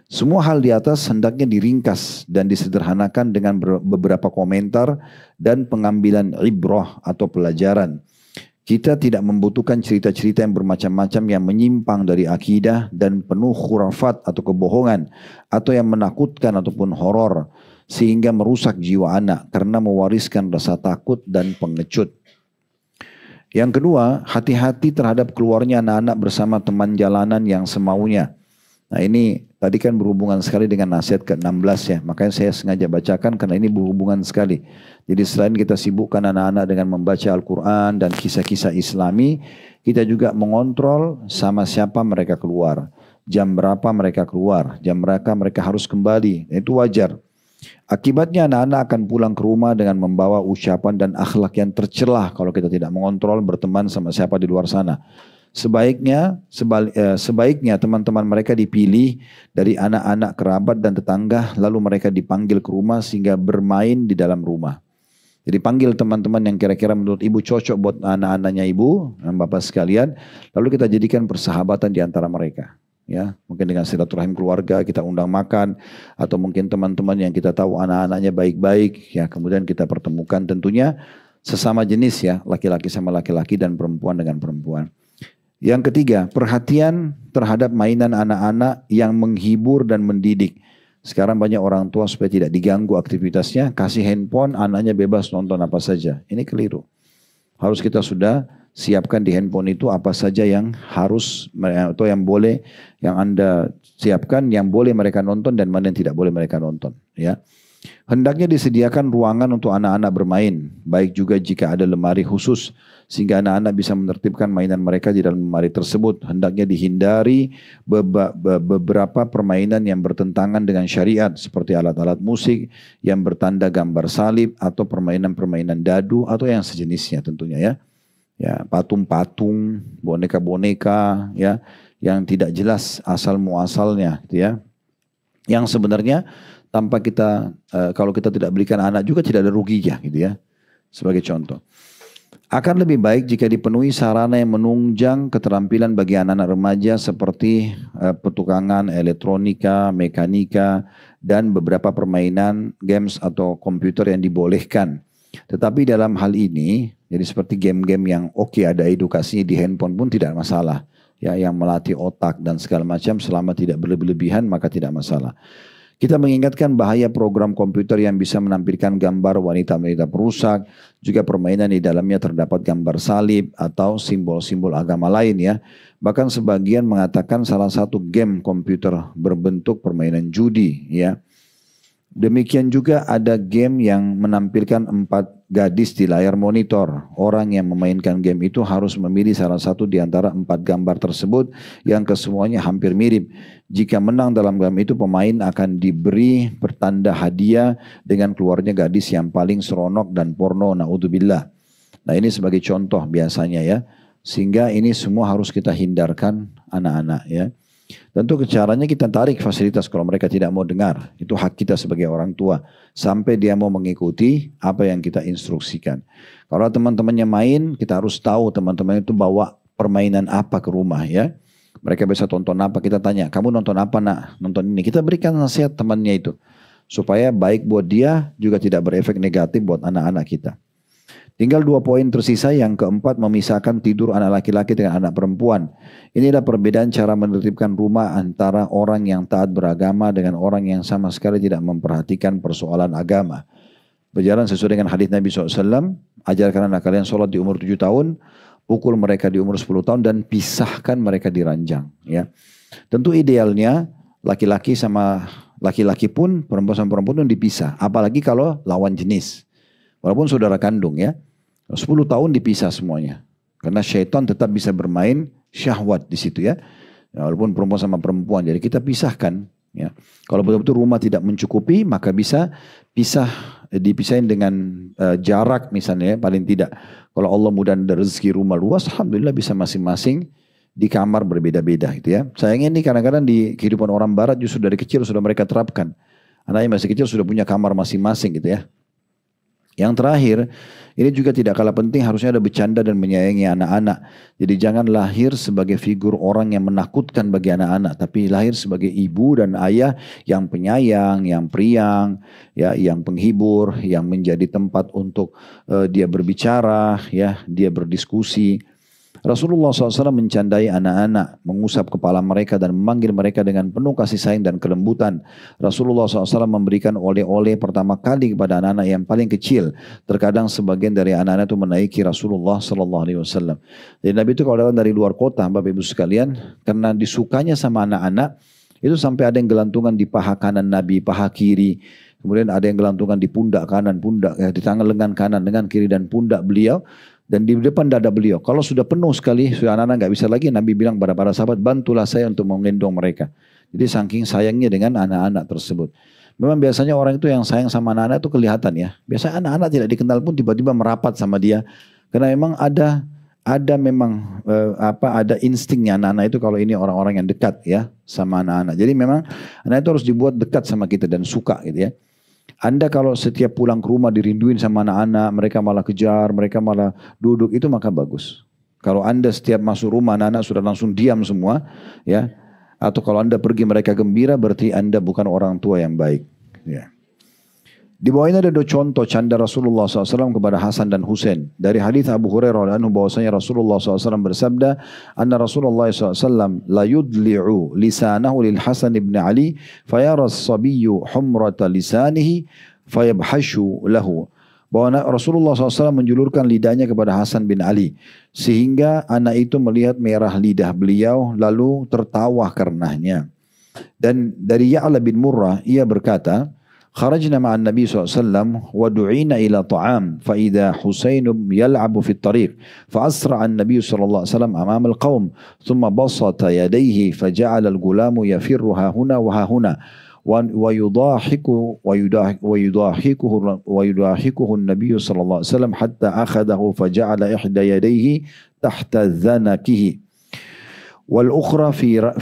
Semua hal di atas hendaknya diringkas dan disederhanakan dengan beberapa komentar dan pengambilan ibrah atau pelajaran. Kita tidak membutuhkan cerita-cerita yang bermacam-macam yang menyimpang dari akidah dan penuh khurafat atau kebohongan atau yang menakutkan ataupun horor sehingga merusak jiwa anak karena mewariskan rasa takut dan pengecut. Yang kedua, hati-hati terhadap keluarnya anak-anak bersama teman jalanan yang semaunya. Nah ini tadi kan berhubungan sekali dengan nasihat ke-16 ya. Makanya saya sengaja bacakan karena ini berhubungan sekali. Jadi selain kita sibukkan anak-anak dengan membaca Al-Quran dan kisah-kisah Islami, kita juga mengontrol sama siapa mereka keluar. Jam berapa mereka keluar, jam berapa mereka harus kembali. Itu wajar. Akibatnya anak-anak akan pulang ke rumah dengan membawa ucapan dan akhlak yang tercelah kalau kita tidak mengontrol berteman sama siapa di luar sana. Sebaiknya teman-teman mereka dipilih dari anak-anak kerabat dan tetangga lalu mereka dipanggil ke rumah sehingga bermain di dalam rumah. Jadi panggil teman-teman yang kira-kira menurut ibu cocok buat anak-anaknya ibu dan bapak sekalian. Lalu kita jadikan persahabatan di antara mereka. Ya, mungkin dengan silaturahim keluarga kita undang makan atau mungkin teman-teman yang kita tahu anak-anaknya baik-baik ya kemudian kita pertemukan tentunya sesama jenis ya laki-laki sama laki-laki dan perempuan dengan perempuan. Yang ketiga perhatian terhadap mainan anak-anak yang menghibur dan mendidik. Sekarang banyak orang tua supaya tidak diganggu aktivitasnya kasih handphone anaknya bebas nonton apa saja. Ini keliru. Harus kita sudah siapkan di handphone itu apa saja yang harus atau yang boleh yang Anda siapkan yang boleh mereka nonton dan mana yang tidak boleh mereka nonton ya. Hendaknya disediakan ruangan untuk anak-anak bermain, baik juga jika ada lemari khusus sehingga anak-anak bisa menertibkan mainan mereka di dalam lemari tersebut. Hendaknya dihindari beberapa permainan yang bertentangan dengan syariat seperti alat-alat musik yang bertanda gambar salib atau permainan-permainan dadu atau yang sejenisnya tentunya ya. Ya, patung-patung, boneka-boneka ya yang tidak jelas asal muasalnya gitu ya. Yang sebenarnya tanpa kita kalau kita tidak belikan anak juga tidak ada ruginya gitu ya. Sebagai contoh. Akan lebih baik jika dipenuhi sarana yang menunjang keterampilan bagi anak-anak remaja seperti petukangan, elektronika, mekanika dan beberapa permainan games atau komputer yang dibolehkan. Tetapi dalam hal ini, jadi seperti game-game yang oke ada edukasinya di handphone pun tidak masalah. Ya, yang melatih otak dan segala macam selama tidak berlebihan maka tidak masalah. Kita mengingatkan bahaya program komputer yang bisa menampilkan gambar wanita-wanita perusak, juga permainan di dalamnya terdapat gambar salib atau simbol-simbol agama lain ya. Bahkan sebagian mengatakan salah satu game komputer berbentuk permainan judi ya. Demikian juga ada game yang menampilkan 4 gadis di layar monitor. Orang yang memainkan game itu harus memilih salah satu di antara 4 gambar tersebut yang kesemuanya hampir mirip. Jika menang dalam game itu pemain akan diberi pertanda hadiah dengan keluarnya gadis yang paling seronok dan porno naudzubillah. Nah ini sebagai contoh biasanya ya. Sehingga ini semua harus kita hindarkan anak-anak ya. Tentu caranya kita tarik fasilitas kalau mereka tidak mau dengar. Itu hak kita sebagai orang tua. Sampai dia mau mengikuti apa yang kita instruksikan. Kalau teman-temannya main, kita harus tahu teman-teman itu bawa permainan apa ke rumah ya. Mereka bisa tonton apa, kita tanya, kamu nonton apa nak? Nonton ini. Kita berikan nasihat temannya itu. Supaya baik buat dia, juga tidak berefek negatif buat anak-anak kita. Tinggal 2 poin tersisa. Yang keempat, memisahkan tidur anak laki-laki dengan anak perempuan. Inilah perbedaan cara menertibkan rumah antara orang yang taat beragama dengan orang yang sama sekali tidak memperhatikan persoalan agama. Berjalan sesuai dengan hadis Nabi SAW, ajarkan anak kalian sholat di umur 7 tahun, pukul mereka di umur 10 tahun dan pisahkan mereka di ranjang. Ya. Tentu idealnya laki-laki sama laki-laki pun, perempuan sama perempuan pun dipisah. Apalagi kalau lawan jenis. Walaupun saudara kandung ya. 10 tahun dipisah semuanya. Karena syaitan tetap bisa bermain syahwat di situ ya. Walaupun perempuan sama perempuan. Jadi kita pisahkan. Ya. Kalau betul-betul rumah tidak mencukupi maka bisa dipisahin dengan jarak misalnya ya, paling tidak. Kalau Allah mudah ada rezeki rumah luas, alhamdulillah bisa masing-masing di kamar berbeda-beda gitu ya. Sayangnya ini kadang-kadang di kehidupan orang barat justru dari kecil sudah mereka terapkan. Anaknya masih kecil sudah punya kamar masing-masing gitu ya. Yang terakhir, ini juga tidak kalah penting harusnya ada bercanda dan menyayangi anak-anak. Jadi jangan lahir sebagai figur orang yang menakutkan bagi anak-anak, tapi lahir sebagai ibu dan ayah yang penyayang, yang periang, ya, yang penghibur, yang menjadi tempat untuk dia berbicara, ya, dia berdiskusi. Rasulullah SAW mencandai anak-anak, mengusap kepala mereka dan memanggil mereka dengan penuh kasih sayang dan kelembutan. Rasulullah SAW memberikan oleh-oleh pertama kali kepada anak-anak yang paling kecil. Terkadang sebagian dari anak-anak itu menaiki Rasulullah SAW. Jadi Nabi itu kalau datang dari luar kota, Bapak Ibu sekalian, karena disukanya sama anak-anak, itu sampai ada yang gelantungan di paha kanan Nabi, paha kiri. Kemudian ada yang gelantungan di pundak kanan, di tangan lengan kanan, lengan kiri dan pundak beliau. Dan di depan dada beliau. Kalau sudah penuh sekali, sudah anak-anak nggak bisa lagi, Nabi bilang kepada para sahabat, bantulah saya untuk mengendong mereka. Jadi saking sayangnya dengan anak-anak tersebut. Memang biasanya orang itu yang sayang sama anak-anak itu kelihatan ya. Biasanya anak-anak tidak dikenal pun tiba-tiba merapat sama dia. Karena memang ada instingnya anak-anak itu kalau ini orang-orang yang dekat ya sama anak-anak. Jadi memang anak itu harus dibuat dekat sama kita dan suka gitu ya. Anda kalau setiap pulang ke rumah dirinduin sama anak-anak, mereka malah kejar, mereka malah duduk, itu maka bagus. Kalau Anda setiap masuk rumah anak-anak sudah langsung diam semua, ya. Atau kalau Anda pergi mereka gembira, berarti Anda bukan orang tua yang baik. Ya. Di bawah ini ada dua contoh canda Rasulullah SAW kepada Hasan dan Husain. Dari hadis Abu Hurairah anhu bahwasanya Rasulullah SAW bersabda, anna Rasulullah SAW la yudli'u lisanahu lil Hasan ibn Ali, fayara as-sabiyyu humrata lisanihi, fayabhashu lahu. Bahwa Rasulullah SAW menjulurkan lidahnya kepada Hasan bin Ali, sehingga anak itu melihat merah lidah beliau, lalu tertawa karenanya. Dan dari Ya'la bin Murrah, ia berkata, خرجنا مع النبي صلى الله عليه وسلم ودعينا إلى طعام فإذا حسين يلعب في الطريق فأسرع النبي صلى الله عليه وسلم أمام القوم ثم بسط يديه فجعل الغلام يفر ها هنا وها هنا ويضاحكه النبي صلى الله عليه وسلم حتى أخذه فجعل إحدى يديه تحت ذنكه والأخرى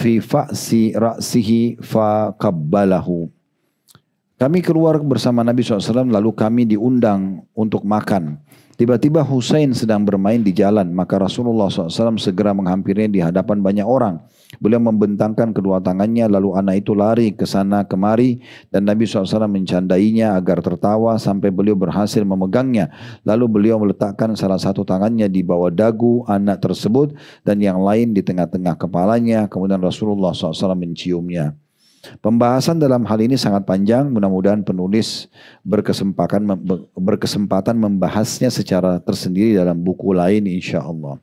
في فأس رأسه فقبله. Kami keluar bersama Nabi SAW lalu kami diundang untuk makan. Tiba-tiba Husain sedang bermain di jalan. Maka Rasulullah SAW segera menghampirinya di hadapan banyak orang. Beliau membentangkan kedua tangannya lalu anak itu lari ke sana kemari. Dan Nabi SAW mencandainya agar tertawa sampai beliau berhasil memegangnya. Lalu beliau meletakkan salah satu tangannya di bawah dagu anak tersebut. Dan yang lain di tengah-tengah kepalanya. Kemudian Rasulullah SAW menciumnya. Pembahasan dalam hal ini sangat panjang, mudah-mudahan penulis berkesempatan membahasnya secara tersendiri dalam buku lain insya Allah.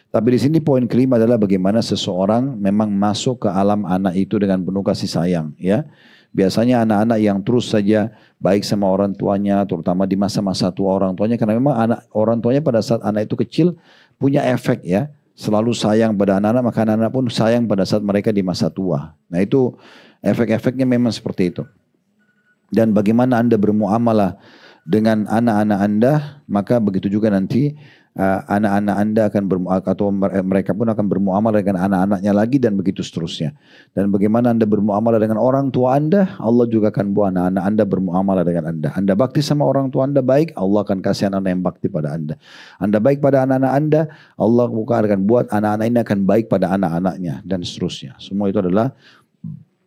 Tapi di sini poin kelima adalah bagaimana seseorang memang masuk ke alam anak itu dengan penuh kasih sayang. Ya, biasanya anak-anak yang terus saja baik sama orang tuanya, terutama di masa-masa tua orang tuanya, karena memang orang tuanya pada saat anak itu kecil punya efek ya, selalu sayang pada anak-anak, maka anak-anak pun sayang pada saat mereka di masa tua. Nah itu efek-efeknya memang seperti itu. Dan bagaimana Anda bermuamalah dengan anak-anak Anda, maka begitu juga nanti anak-anak Anda akan mereka pun akan bermuamalah dengan anak-anaknya lagi dan begitu seterusnya. Dan bagaimana Anda bermuamalah dengan orang tua Anda, Allah juga akan buat anak-anak Anda bermuamalah dengan Anda. Anda bakti sama orang tua Anda baik, Allah akan kasih anak-anak yang bakti pada Anda. Anda baik pada anak-anak Anda, Allah akan buat anak-anak ini akan baik pada anak-anaknya dan seterusnya. Semua itu adalah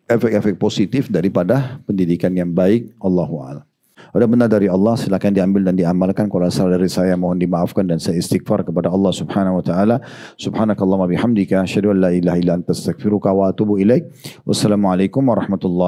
efek-efek positif daripada pendidikan yang baik. Allahu a'lam. Ada benar dari Allah, silakan diambil dan diamalkan. Kalau salah dari saya mohon dimaafkan dan saya istighfar kepada Allah Subhanahu wa taala. Subhanakallahumma bihamdika asyhadu an la ilaha illa anta astaghfiruka wa atubu ilaik. Wassalamualaikum warahmatullahi